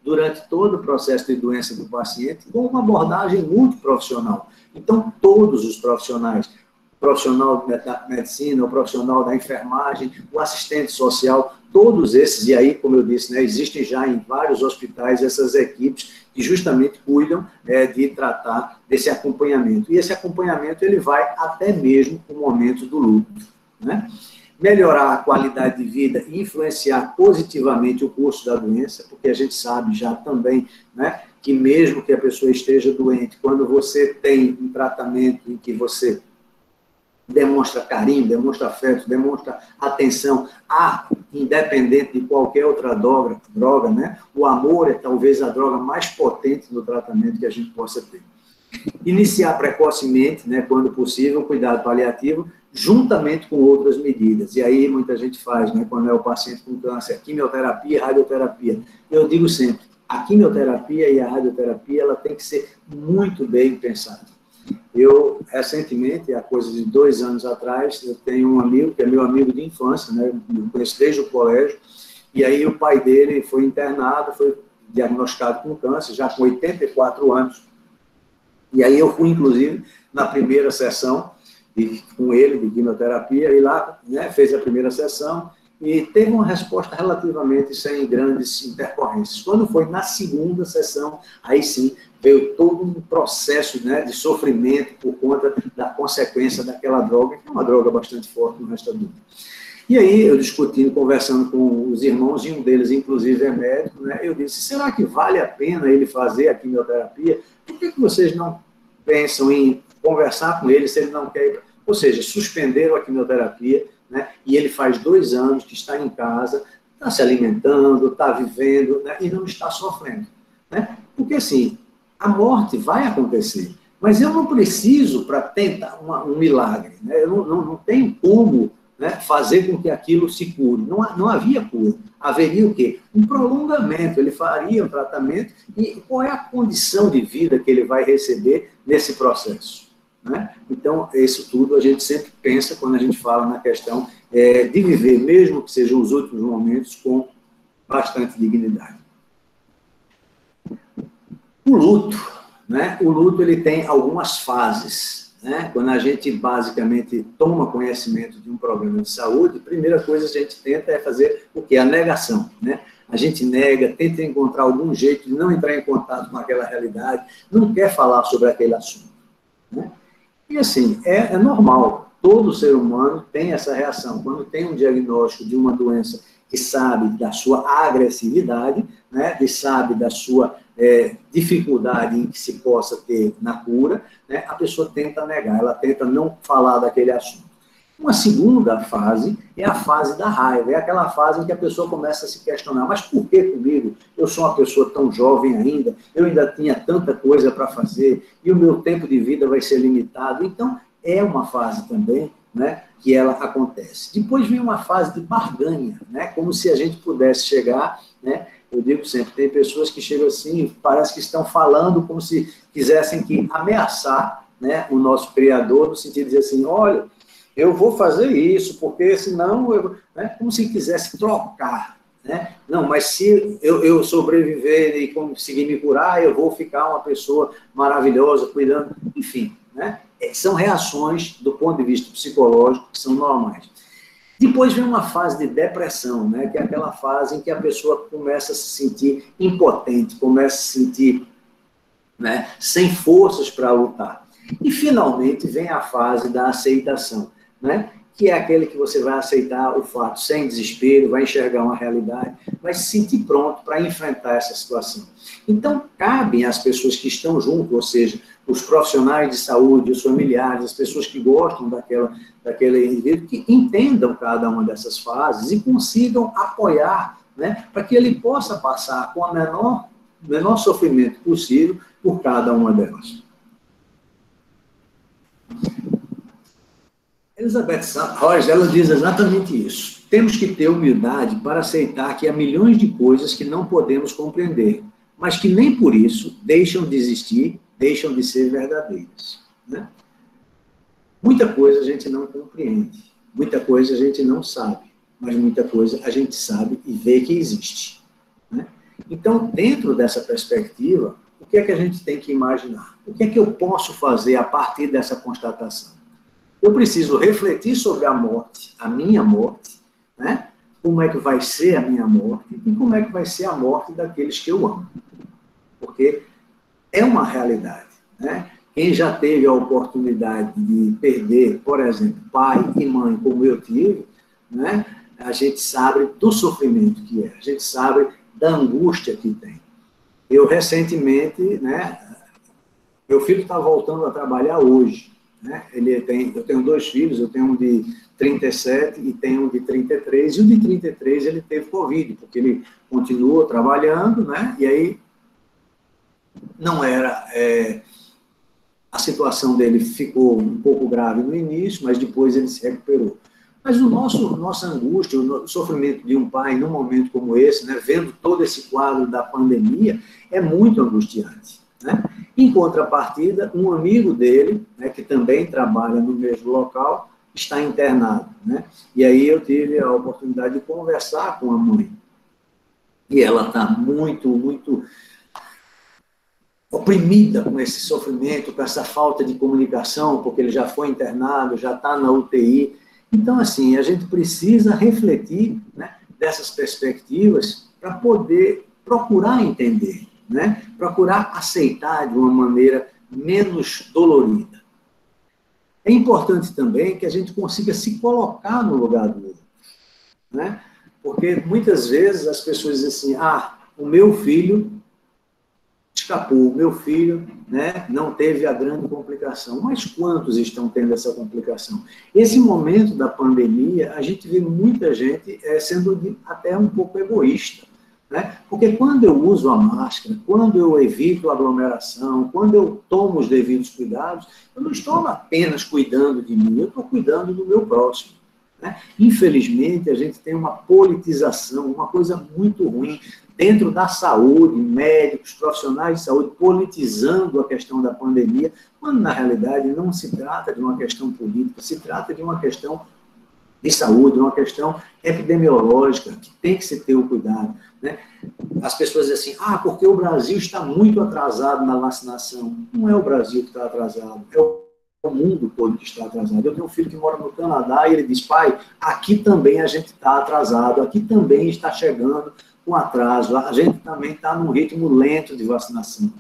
durante todo o processo de doença do paciente, com uma abordagem multiprofissional. Então, todos os profissionais, o profissional da medicina, o profissional da enfermagem, o assistente social, todos esses, e aí, como eu disse, existem já em vários hospitais essas equipes que justamente cuidam de tratar desse acompanhamento. E esse acompanhamento ele vai até mesmo o momento do luto. Melhorar a qualidade de vida e influenciar positivamente o curso da doença, porque a gente sabe já também que mesmo que a pessoa esteja doente, quando você tem um tratamento em que você demonstra carinho, demonstra afeto, demonstra atenção, independente de qualquer outra droga, o amor é talvez a droga mais potente do tratamento que a gente possa ter. Iniciar precocemente, quando possível, o cuidado paliativo, juntamente com outras medidas. E aí muita gente faz, quando é o paciente com câncer, quimioterapia, radioterapia. Eu digo sempre, a quimioterapia e a radioterapia, ela tem que ser muito bem pensada. Eu, recentemente, há coisa de 2 anos atrás, eu tenho um amigo, que é meu amigo de infância, eu conheço desde o colégio, e aí o pai dele foi internado, foi diagnosticado com câncer, já com 84 anos. E aí eu fui, inclusive, na primeira sessão, com ele, de quimioterapia, e lá fez a primeira sessão, e teve uma resposta relativamente sem grandes intercorrências. Quando foi na segunda sessão, aí sim, veio todo um processo de sofrimento por conta da consequência daquela droga, que é uma droga bastante forte no resto da vida. E aí, eu discutindo, conversando com os irmãos, e um deles, inclusive, é médico, eu disse, será que vale a pena ele fazer a quimioterapia? Por que vocês não pensam em conversar com ele se ele não quer ir? Ou seja, suspenderam a quimioterapia, e ele faz 2 anos que está em casa, está se alimentando, está vivendo, e não está sofrendo. Porque, assim, a morte vai acontecer, mas eu não preciso para tentar um milagre, eu não tenho como fazer com que aquilo se cure. Não havia cura. Haveria o quê? Um prolongamento. Ele faria um tratamento e qual é a condição de vida que ele vai receber nesse processo? Então, isso tudo a gente sempre pensa quando a gente fala na questão de viver, mesmo que sejam os últimos momentos, com bastante dignidade. O luto, né? O luto ele tem algumas fases, né? Quando a gente basicamente toma conhecimento de um problema de saúde, a primeira coisa que a gente tenta é fazer o quê? A negação, né? A gente nega, tenta encontrar algum jeito de não entrar em contato com aquela realidade, não quer falar sobre aquele assunto, né? E assim, é normal, todo ser humano tem essa reação. Quando tem um diagnóstico de uma doença que sabe da sua agressividade, né, que sabe da sua dificuldade em que se possa ter na cura, né, a pessoa tenta negar, ela tenta não falar daquele assunto. Uma segunda fase é a fase da raiva, é aquela fase em que a pessoa começa a se questionar, mas por que comigo? Eu sou uma pessoa tão jovem ainda, eu ainda tinha tanta coisa para fazer, e o meu tempo de vida vai ser limitado. Então, é uma fase também, né, que ela acontece. Depois vem uma fase de barganha, né, como se a gente pudesse chegar, né, eu digo sempre, tem pessoas que chegam assim, parece que estão falando como se quisessem que ameaçar, né, o nosso Criador, no sentido de dizer assim, olha, eu vou fazer isso, porque senão, né, como se quisesse trocar, né? Não, mas se eu sobreviver e conseguir me curar, eu vou ficar uma pessoa maravilhosa, cuidando, enfim, né? São reações, do ponto de vista psicológico, que são normais. Depois vem uma fase de depressão, né? Que é aquela fase em que a pessoa começa a se sentir impotente, começa a se sentir, né, sem forças para lutar. E, finalmente, vem a fase da aceitação, né? Que é aquele que você vai aceitar o fato sem desespero, vai enxergar uma realidade, vai se sentir pronto para enfrentar essa situação. Então, cabem às pessoas que estão junto, ou seja, os profissionais de saúde, os familiares, as pessoas que gostam daquele indivíduo, que entendam cada uma dessas fases e consigam apoiar, né, para que ele possa passar com o menor sofrimento possível por cada uma delas. Elizabeth Ross, ela diz exatamente isso. Temos que ter humildade para aceitar que há milhões de coisas que não podemos compreender, mas que nem por isso deixam de existir, deixam de ser verdadeiras, né? Muita coisa a gente não compreende, muita coisa a gente não sabe, mas muita coisa a gente sabe e vê que existe, né? Então, dentro dessa perspectiva, o que é que a gente tem que imaginar? O que é que eu posso fazer a partir dessa constatação? Eu preciso refletir sobre a morte, a minha morte, né? Como é que vai ser a minha morte e como é que vai ser a morte daqueles que eu amo. Porque é uma realidade, né? Quem já teve a oportunidade de perder, por exemplo, pai e mãe, como eu tive, né? A gente sabe do sofrimento que é, a gente sabe da angústia que tem. Eu, recentemente, né? Meu filho está voltando a trabalhar hoje. Né? Eu tenho 2 filhos, eu tenho um de 37 e tenho um de 33, e o de 33 ele teve Covid, porque ele continuou trabalhando, né? E aí não era... a situação dele ficou um pouco grave no início, mas depois ele se recuperou. Mas nossa angústia, o sofrimento de um pai num momento como esse, né, vendo todo esse quadro da pandemia, é muito angustiante, né? Em contrapartida, um amigo dele, né, que também trabalha no mesmo local, está internado, né? E aí eu tive a oportunidade de conversar com a mãe. E ela está muito oprimida com esse sofrimento, com essa falta de comunicação, porque ele já foi internado, já está na UTI. Então, assim, a gente precisa refletir, né, dessas perspectivas para poder procurar entender, né? Procurar aceitar de uma maneira menos dolorida. É importante também que a gente consiga se colocar no lugar do outro, né? Porque muitas vezes as pessoas dizem assim, o meu filho escapou, o meu filho, né, não teve a grande complicação. Mas quantos estão tendo essa complicação? Esse momento da pandemia, a gente vê muita gente sendo até um pouco egoísta, né? Porque quando eu uso a máscara, quando eu evito a aglomeração, quando eu tomo os devidos cuidados, eu não estou apenas cuidando de mim, eu estou cuidando do meu próximo, né? Infelizmente, a gente tem uma politização, uma coisa muito ruim dentro da saúde, médicos, profissionais de saúde, politizando a questão da pandemia, quando, na realidade, não se trata de uma questão política, se trata de uma questão de saúde, uma questão epidemiológica, que tem que se ter o cuidado, né? As pessoas dizem assim, porque o Brasil está muito atrasado na vacinação. Não é o Brasil que está atrasado, é o mundo todo que está atrasado. Eu tenho um filho que mora no Canadá e ele diz, pai, aqui também a gente está atrasado, aqui também está chegando com atraso, a gente também está num ritmo lento de vacinação,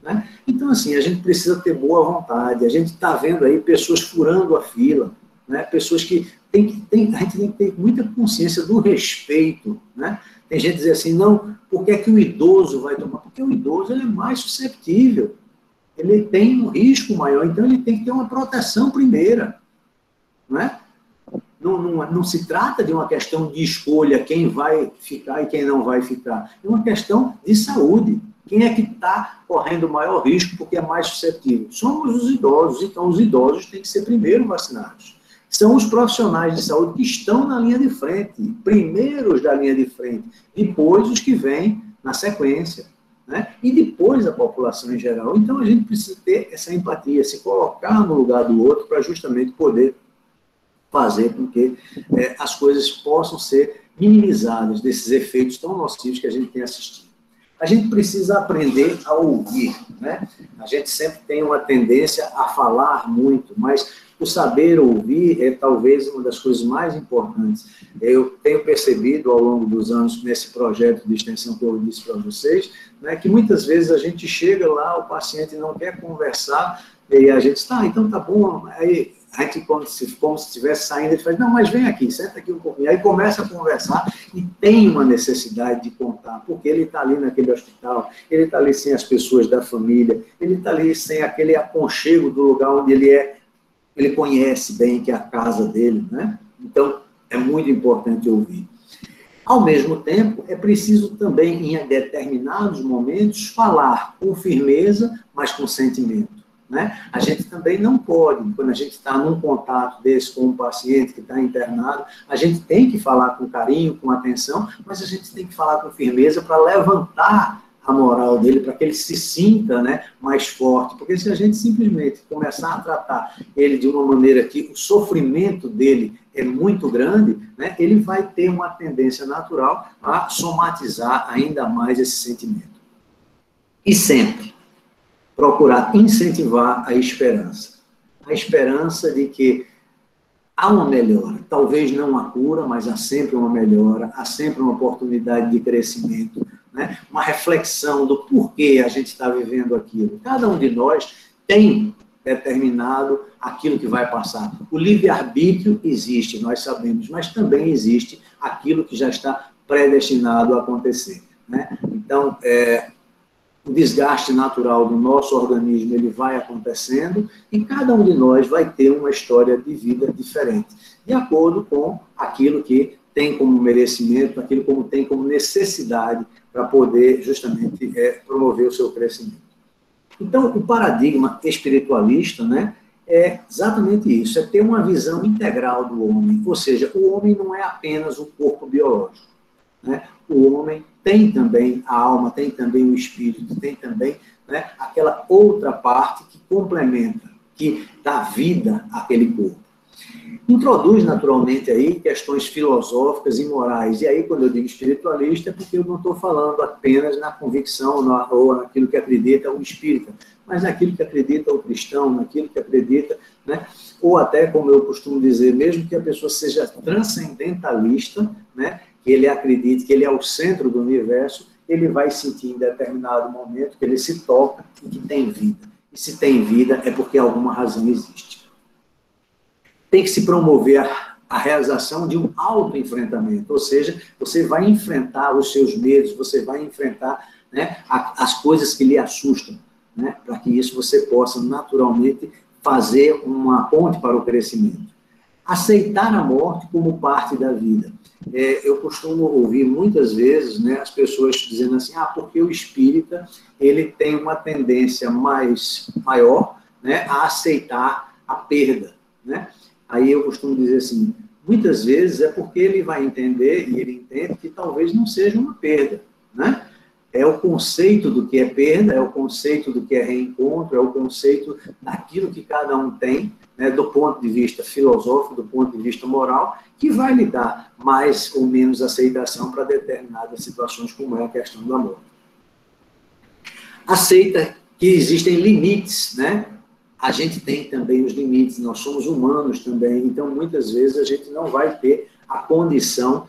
né? Então, assim, a gente precisa ter boa vontade, a gente está vendo aí pessoas furando a fila, né? Pessoas que a gente tem que ter muita consciência do respeito, né? Tem gente que diz assim, não, por que é que o idoso vai tomar? Porque o idoso ele é mais susceptível, ele tem um risco maior, então ele tem que ter uma proteção primeira, não é? Não se trata de uma questão de escolha, quem vai ficar e quem não vai ficar. É uma questão de saúde. Quem é que está correndo maior risco porque é mais suscetível? Somos os idosos, então os idosos têm que ser primeiro vacinados. São os profissionais de saúde que estão na linha de frente, primeiros da linha de frente, depois os que vêm na sequência, né? E depois a população em geral. Então a gente precisa ter essa empatia, se colocar no lugar do outro para justamente poder fazer com que as coisas possam ser minimizadas desses efeitos tão nocivos que a gente tem assistido. A gente precisa aprender a ouvir, né? A gente sempre tem uma tendência a falar muito, mas o saber ouvir é talvez uma das coisas mais importantes. Eu tenho percebido ao longo dos anos, nesse projeto de extensão que eu disse para vocês, né, que muitas vezes a gente chega lá, o paciente não quer conversar, e a gente está, então tá bom, aí a gente, como se estivesse saindo, ele fala, não, mas vem aqui, senta aqui um pouquinho. Aí começa a conversar e tem uma necessidade de contar, porque ele está ali naquele hospital, ele está ali sem as pessoas da família, ele está ali sem aquele aconchego do lugar onde ele conhece bem, que é a casa dele, né? Então, é muito importante ouvir. Ao mesmo tempo, é preciso também, em determinados momentos, falar com firmeza, mas com sentimento, né? A gente também não pode, quando a gente está num contato desse com um paciente que está internado, a gente tem que falar com carinho, com atenção, mas a gente tem que falar com firmeza para levantar a moral dele, para que ele se sinta, né, mais forte. Porque se a gente simplesmente começar a tratar ele de uma maneira que o sofrimento dele é muito grande, né, ele vai ter uma tendência natural a somatizar ainda mais esse sentimento. E sempre procurar incentivar a esperança. A esperança de que há uma melhora. Talvez não a cura, mas há sempre uma melhora, há sempre uma oportunidade de crescimento, né? Uma reflexão do porquê a gente está vivendo aquilo. Cada um de nós tem determinado aquilo que vai passar. O livre-arbítrio existe, nós sabemos, mas também existe aquilo que já está predestinado a acontecer, né? Então, o desgaste natural do nosso organismo ele vai acontecendo e cada um de nós vai ter uma história de vida diferente, de acordo com aquilo que tem como merecimento, aquilo como tem como necessidade para poder justamente promover o seu crescimento. Então, o paradigma espiritualista, né, é exatamente isso, é ter uma visão integral do homem, ou seja, o homem não é apenas um corpo biológico, né? O homem tem também a alma, tem também o espírito, tem também, né, aquela outra parte que complementa, que dá vida àquele corpo. Introduz naturalmente aí questões filosóficas e morais, e aí quando eu digo espiritualista é porque eu não estou falando apenas na convicção ou naquilo que acredita o espírita, mas naquilo que acredita o cristão, naquilo que acredita, né, ou até, como eu costumo dizer, mesmo que a pessoa seja transcendentalista, né, que ele acredite que ele é o centro do universo, ele vai sentir em determinado momento que ele se toca e que tem vida. E se tem vida é porque alguma razão existe. Tem que se promover a realização de um autoenfrentamento, ou seja, você vai enfrentar os seus medos, você vai enfrentar, né, as coisas que lhe assustam, né, para que isso você possa naturalmente fazer uma ponte para o crescimento. Aceitar a morte como parte da vida. Eu costumo ouvir muitas vezes, né, as pessoas dizendo assim, porque o espírita ele tem uma tendência maior, né, a aceitar a perda, né? Aí eu costumo dizer assim, muitas vezes é porque ele vai entender, e ele entende que talvez não seja uma perda, né? É o conceito do que é perda, é o conceito do que é reencontro, é o conceito daquilo que cada um tem, né, do ponto de vista filosófico, do ponto de vista moral, que vai lhe dar mais ou menos aceitação para determinadas situações, como é a questão do amor. Aceita que existem limites, né? A gente tem também os limites, nós somos humanos também, então muitas vezes a gente não vai ter a condição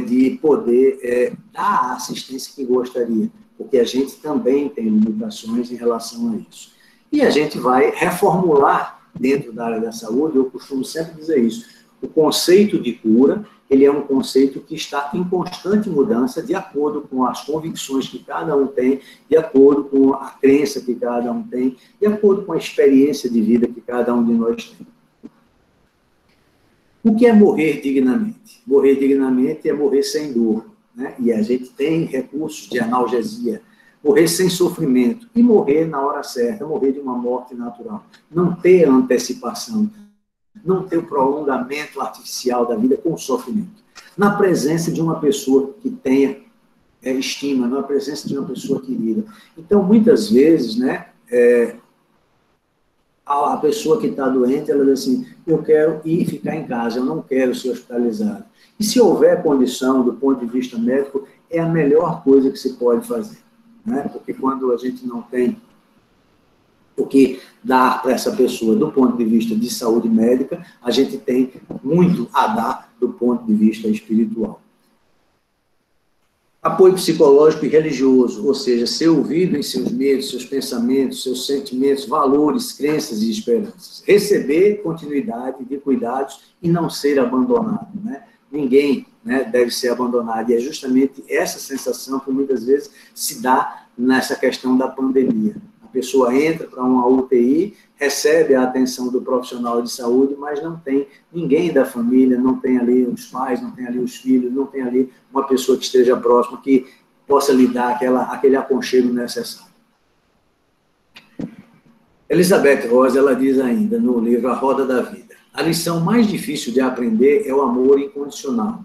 de poder dar a assistência que gostaria, porque a gente também tem limitações em relação a isso. E a gente vai reformular dentro da área da saúde, eu costumo sempre dizer isso, o conceito de cura, ele é um conceito que está em constante mudança de acordo com as convicções que cada um tem, de acordo com a crença que cada um tem, de acordo com a experiência de vida que cada um de nós tem. O que é morrer dignamente? Morrer dignamente é morrer sem dor, né? E a gente tem recursos de analgesia, morrer sem sofrimento e morrer na hora certa, morrer de uma morte natural. Não ter antecipação, não ter o prolongamento artificial da vida com sofrimento. Na presença de uma pessoa que tenha estima, na presença de uma pessoa querida. Então, muitas vezes, né, a pessoa que está doente, ela diz assim, eu quero ir ficar em casa, eu não quero ser hospitalizado. E se houver condição, do ponto de vista médico, é a melhor coisa que se pode fazer. Né? Porque quando a gente não tem o que dar para essa pessoa do ponto de vista de saúde médica, a gente tem muito a dar do ponto de vista espiritual. Apoio psicológico e religioso, ou seja, ser ouvido em seus medos, seus pensamentos, seus sentimentos, valores, crenças e esperanças. Receber continuidade de cuidados e não ser abandonado. Né? Ninguém, né, deve ser abandonado. E é justamente essa sensação que muitas vezes se dá nessa questão da pandemia. A pessoa entra para uma UTI, recebe a atenção do profissional de saúde, mas não tem ninguém da família, não tem ali os pais, não tem ali os filhos, não tem ali uma pessoa que esteja próxima, que possa lhe dar aquele aconchego necessário. Elizabeth Rose, ela diz ainda no livro A Roda da Vida, a lição mais difícil de aprender é o amor incondicional.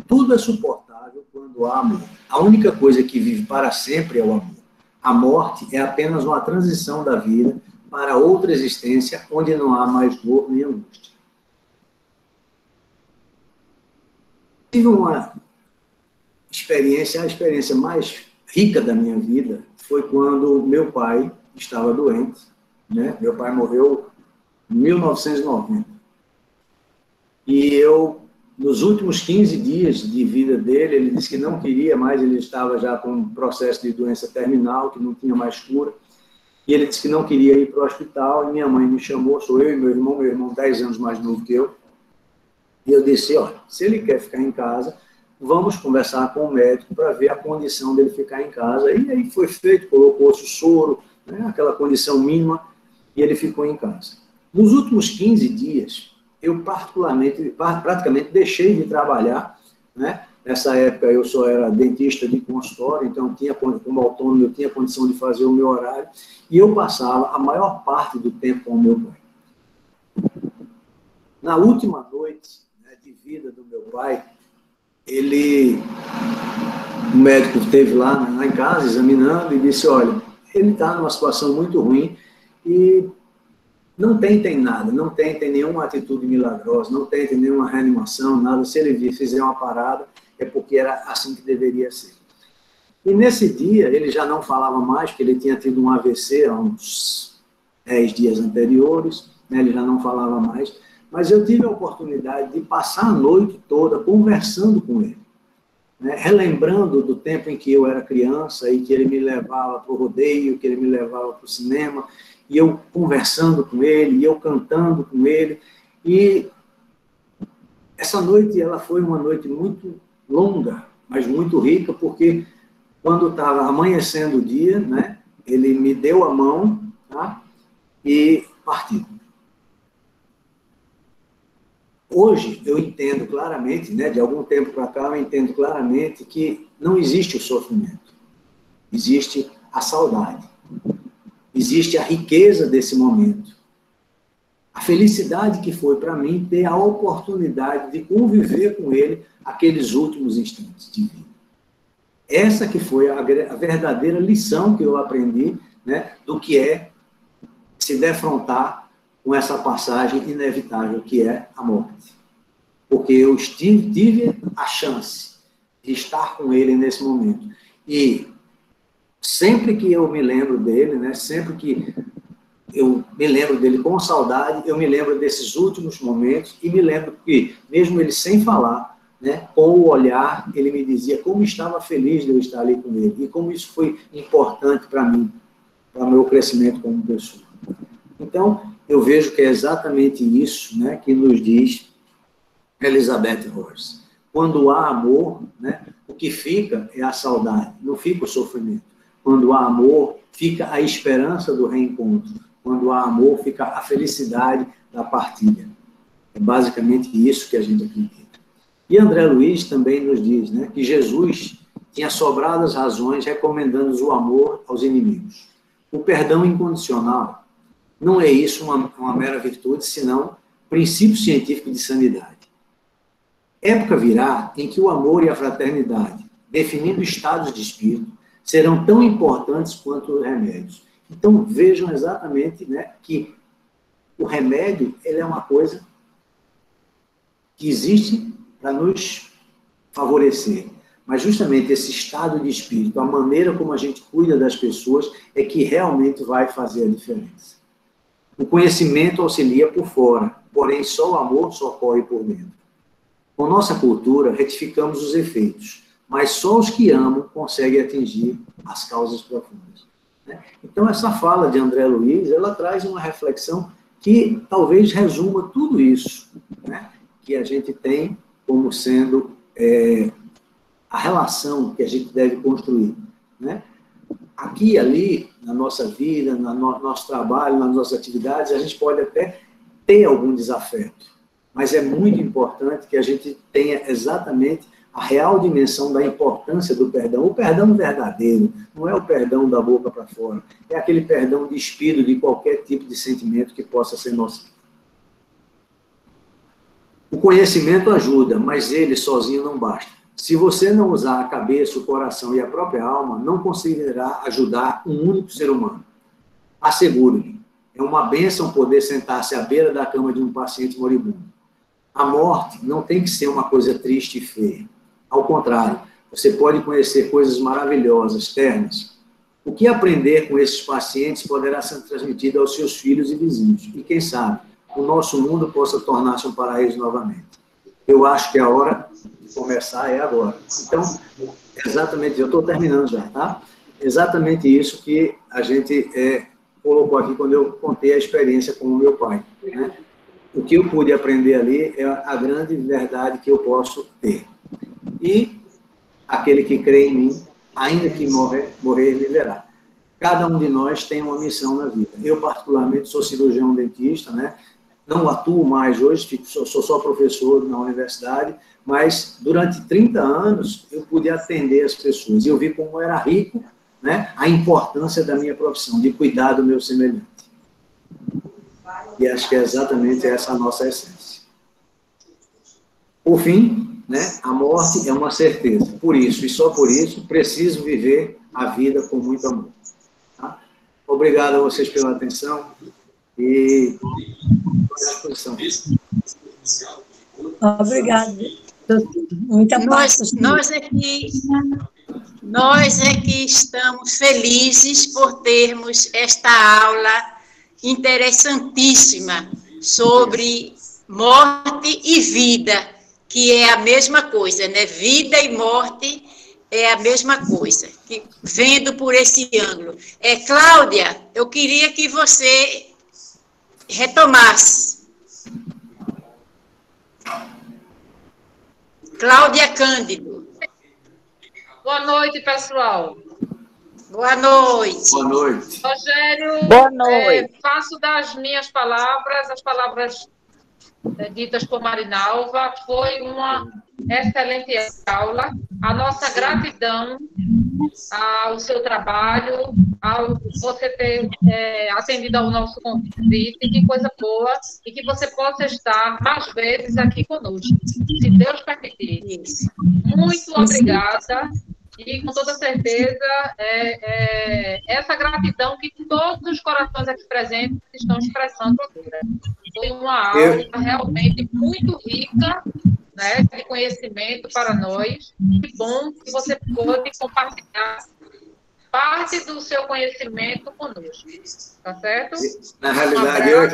Tudo é suportável quando há amor. A única coisa que vive para sempre é o amor. A morte é apenas uma transição da vida para outra existência onde não há mais dor nem angústia. Tive uma experiência, a experiência mais rica da minha vida foi quando meu pai estava doente, né? Meu pai morreu em 1990. E eu, nos últimos 15 dias de vida dele, ele disse que não queria mais, ele estava já com um processo de doença terminal, que não tinha mais cura. E ele disse que não queria ir para o hospital, e minha mãe me chamou, sou eu e meu irmão 10 anos mais novo que eu. E eu disse, olha, se ele quer ficar em casa, vamos conversar com o médico para ver a condição dele ficar em casa. E aí foi feito, colocou-se o soro, né, aquela condição mínima, e ele ficou em casa. Nos últimos 15 dias, eu praticamente deixei de trabalhar, né? Nessa época eu só era dentista de consultório, então como autônomo eu tinha condição de fazer o meu horário, e eu passava a maior parte do tempo com o meu pai. Na última noite, né, de vida do meu pai, o médico esteve lá em casa examinando e disse, olha, ele está numa situação muito ruim e não tentem nada, não tentem nenhuma atitude milagrosa, não tentem nenhuma reanimação, nada. Se ele fizer uma parada, é porque era assim que deveria ser. E nesse dia, ele já não falava mais, porque ele tinha tido um AVC há uns 10 dias anteriores, né, ele já não falava mais, mas eu tive a oportunidade de passar a noite toda conversando com ele, né, relembrando do tempo em que eu era criança e que ele me levava para o rodeio, que ele me levava para o cinema, e eu conversando com ele, e eu cantando com ele, e essa noite, ela foi uma noite muito longa, mas muito rica, porque quando estava amanhecendo o dia, né, ele me deu a mão, tá, e partiu. Hoje, eu entendo claramente, né, de algum tempo para cá, eu entendo claramente que não existe o sofrimento, existe a saudade. Existe a riqueza desse momento. A felicidade que foi para mim ter a oportunidade de conviver com ele aqueles últimos instantes de vida. Essa que foi a verdadeira lição que eu aprendi, né, do que é se defrontar com essa passagem inevitável que é a morte. Porque eu tive a chance de estar com ele nesse momento. E sempre que eu me lembro dele, né, sempre que eu me lembro dele com saudade, eu me lembro desses últimos momentos e me lembro que, mesmo ele sem falar, né, com o olhar, ele me dizia como estava feliz de eu estar ali com ele e como isso foi importante para mim, para o meu crescimento como pessoa. Então, eu vejo que é exatamente isso, né, que nos diz Elizabeth Horst. Quando há amor, né, o que fica é a saudade, não fica o sofrimento. Quando há amor, fica a esperança do reencontro. Quando há amor, fica a felicidade da partilha. É basicamente isso que a gente acredita. E André Luiz também nos diz, né, que Jesus tinha sobradas razões recomendando o amor aos inimigos. O perdão incondicional não é isso uma mera virtude, senão princípio científico de sanidade. Época virá em que o amor e a fraternidade, definindo estados de espírito, serão tão importantes quanto os remédios. Então, vejam exatamente, né, que o remédio ele é uma coisa que existe para nos favorecer. Mas justamente esse estado de espírito, a maneira como a gente cuida das pessoas, é que realmente vai fazer a diferença. O conhecimento auxilia por fora, porém só o amor socorre por dentro. Com nossa cultura, retificamos os efeitos, mas só os que amam conseguem atingir as causas profundas. Então, essa fala de André Luiz, ela traz uma reflexão que talvez resuma tudo isso, né, que a gente tem como sendo a relação que a gente deve construir. Né? Aqui e ali, na nossa vida, no nosso trabalho, nas nossas atividades, a gente pode até ter algum desafeto, mas é muito importante que a gente tenha exatamente a real dimensão da importância do perdão. O perdão verdadeiro não é o perdão da boca para fora, é aquele perdão despido de qualquer tipo de sentimento que possa ser nosso. O conhecimento ajuda, mas ele sozinho não basta. Se você não usar a cabeça, o coração e a própria alma, não conseguirá ajudar um único ser humano. Asseguro-lhe, é uma bênção poder sentar-se à beira da cama de um paciente moribundo. A morte não tem que ser uma coisa triste e feia. Ao contrário, você pode conhecer coisas maravilhosas, ternas. O que aprender com esses pacientes poderá ser transmitido aos seus filhos e vizinhos. E quem sabe, o nosso mundo possa tornar-se um paraíso novamente. Eu acho que a hora de começar é agora. Então, exatamente, eu estou terminando já, tá? Exatamente isso que a gente colocou aqui quando eu contei a experiência com o meu pai, né? O que eu pude aprender ali é a grande verdade que eu posso ter. E aquele que crê em mim, ainda que morrer, viverá. Cada um de nós tem uma missão na vida. Eu, particularmente, sou cirurgião dentista, né? Não atuo mais hoje, sou só professor na universidade, mas durante 30 anos eu pude atender as pessoas. E eu vi como era rico, né, a importância da minha profissão, de cuidar do meu semelhante. E acho que é exatamente essa a nossa essência. Por fim, né, a morte é uma certeza. Por isso, e só por isso, preciso viver a vida com muito amor. Tá? Obrigado a vocês pela atenção e à disposição. Obrigado. Muita paz. Nós é que estamos felizes por termos esta aula interessantíssima sobre morte e vida, que é a mesma coisa, né? Vida e morte é a mesma coisa, que, vendo por esse ângulo. Cláudia, eu queria que você retomasse. Cláudia Cândido. Boa noite, pessoal. Boa noite. Boa noite. Rogério, Boa noite. faço das minhas palavras, as palavras ditas por Marinalva, foi uma excelente aula. A nossa gratidão ao seu trabalho, ao você ter atendido ao nosso convite, que coisa boa, e que você possa estar mais vezes aqui conosco, se Deus permitir. Muito obrigada E, com toda certeza, essa gratidão que todos os corações aqui presentes estão expressando agora. Foi uma aula realmente muito rica, né, de conhecimento para nós. Que bom que você pôde compartilhar parte do seu conhecimento conosco. Tá certo? Na realidade, eu é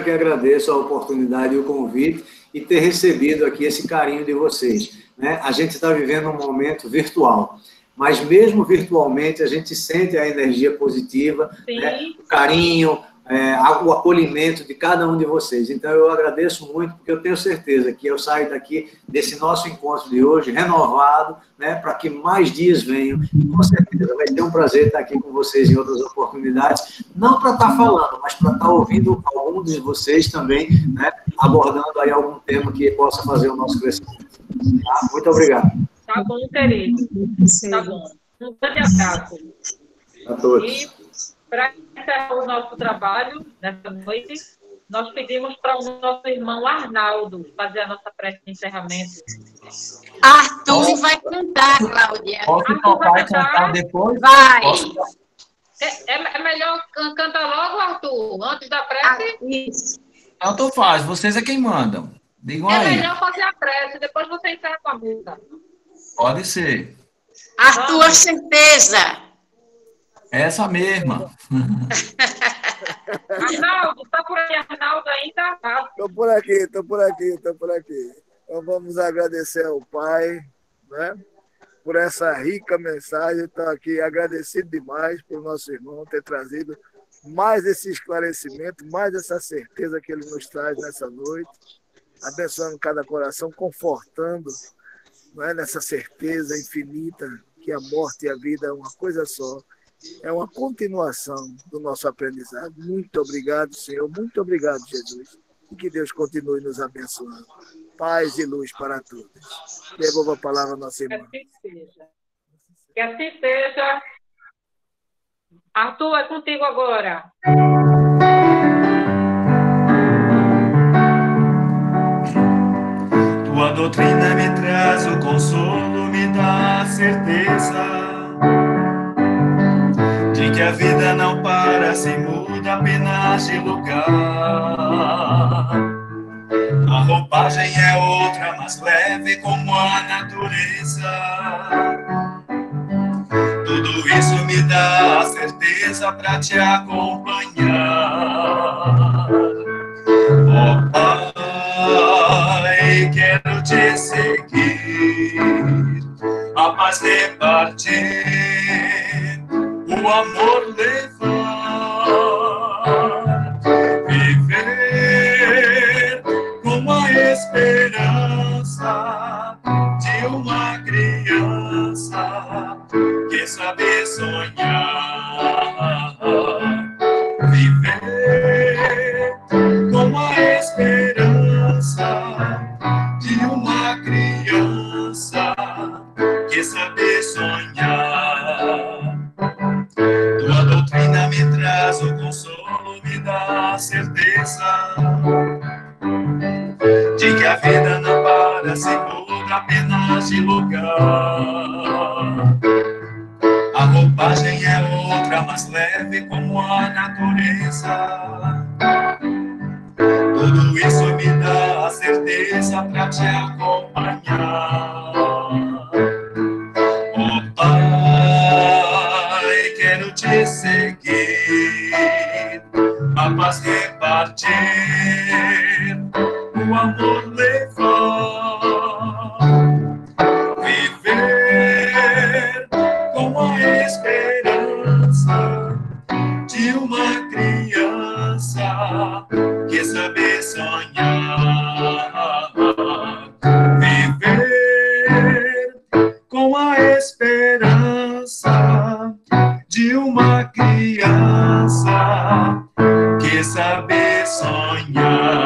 que agradeço a oportunidade e o convite e ter recebido aqui esse carinho de vocês. Né? A gente está vivendo um momento virtual, mas mesmo virtualmente a gente sente a energia positiva, né? O carinho, o acolhimento de cada um de vocês. Então, eu agradeço muito, porque eu tenho certeza que eu saio daqui, desse nosso encontro de hoje, renovado, né, para que mais dias venham. E, com certeza, vai ter um prazer estar aqui com vocês em outras oportunidades, não para estar falando, mas para estar ouvindo algum de vocês também, né, abordando aí algum tema que possa fazer o nosso crescimento. Tá? Muito obrigado. Tá bom, querido. Tá bom. Um grande abraço. A todos. E, para encerrar o nosso trabalho nessa noite, nós pedimos para o nosso irmão Arnaldo fazer a nossa prece de encerramento. Arthur vai cantar, Cláudia. Posso tocar e cantar depois? Vai. É melhor cantar logo, Arthur, antes da prece? Isso. Tanto faz, vocês é quem mandam. Digam aí. Melhor fazer a prece, depois você encerra com a música. Pode ser. Arthur, certeza. Essa mesma. Arnaldo, está por aí, Arnaldo, ainda? Estou por aqui. Então vamos agradecer ao Pai, né, por essa rica mensagem. Estou aqui agradecido demais pelo nosso irmão ter trazido mais esse esclarecimento, mais essa certeza que ele nos traz nessa noite, abençoando cada coração, confortando, né, nessa certeza infinita que a morte e a vida é uma coisa só. É uma continuação do nosso aprendizado. Muito obrigado, Senhor. Muito obrigado, Jesus. E que Deus continue nos abençoando. Paz e luz para todos. Devolva a palavra à nossa irmã. Que assim seja. Que assim seja. Arthur, é contigo agora. Tua doutrina me traz o consolo, me dá a certeza de que a vida não para, se muda apenas de lugar. A roupagem é outra, mas leve como a natureza. Tudo isso me dá a certeza para te acompanhar. Oh Pai, quero te seguir, a paz repartir, o amor levar, viver com a esperança de uma criança que sabe sonhar, viver com a esperança de uma criança que sabe sonhar. Tua doutrina me traz o consolo, me dá a certeza de que a vida não para, se muda apenas de lugar. A roupagem é outra, mas leve como a natureza. Tudo isso me dá a certeza para te acompanhar. Oh Pai, quero te seguir, a paz repartir, o amor levar, viver com a esperança de uma criança que sabe sonhar, viver com a esperança de uma criança que sabe sonhar.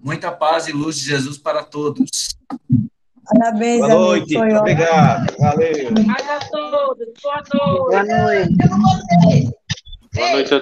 Muita paz e luz de Jesus para todos. Parabéns, Boa noite, amigo. Foi ótimo. obrigado, valeu. Paz a todos. Boa noite. Boa noite. Boa noite a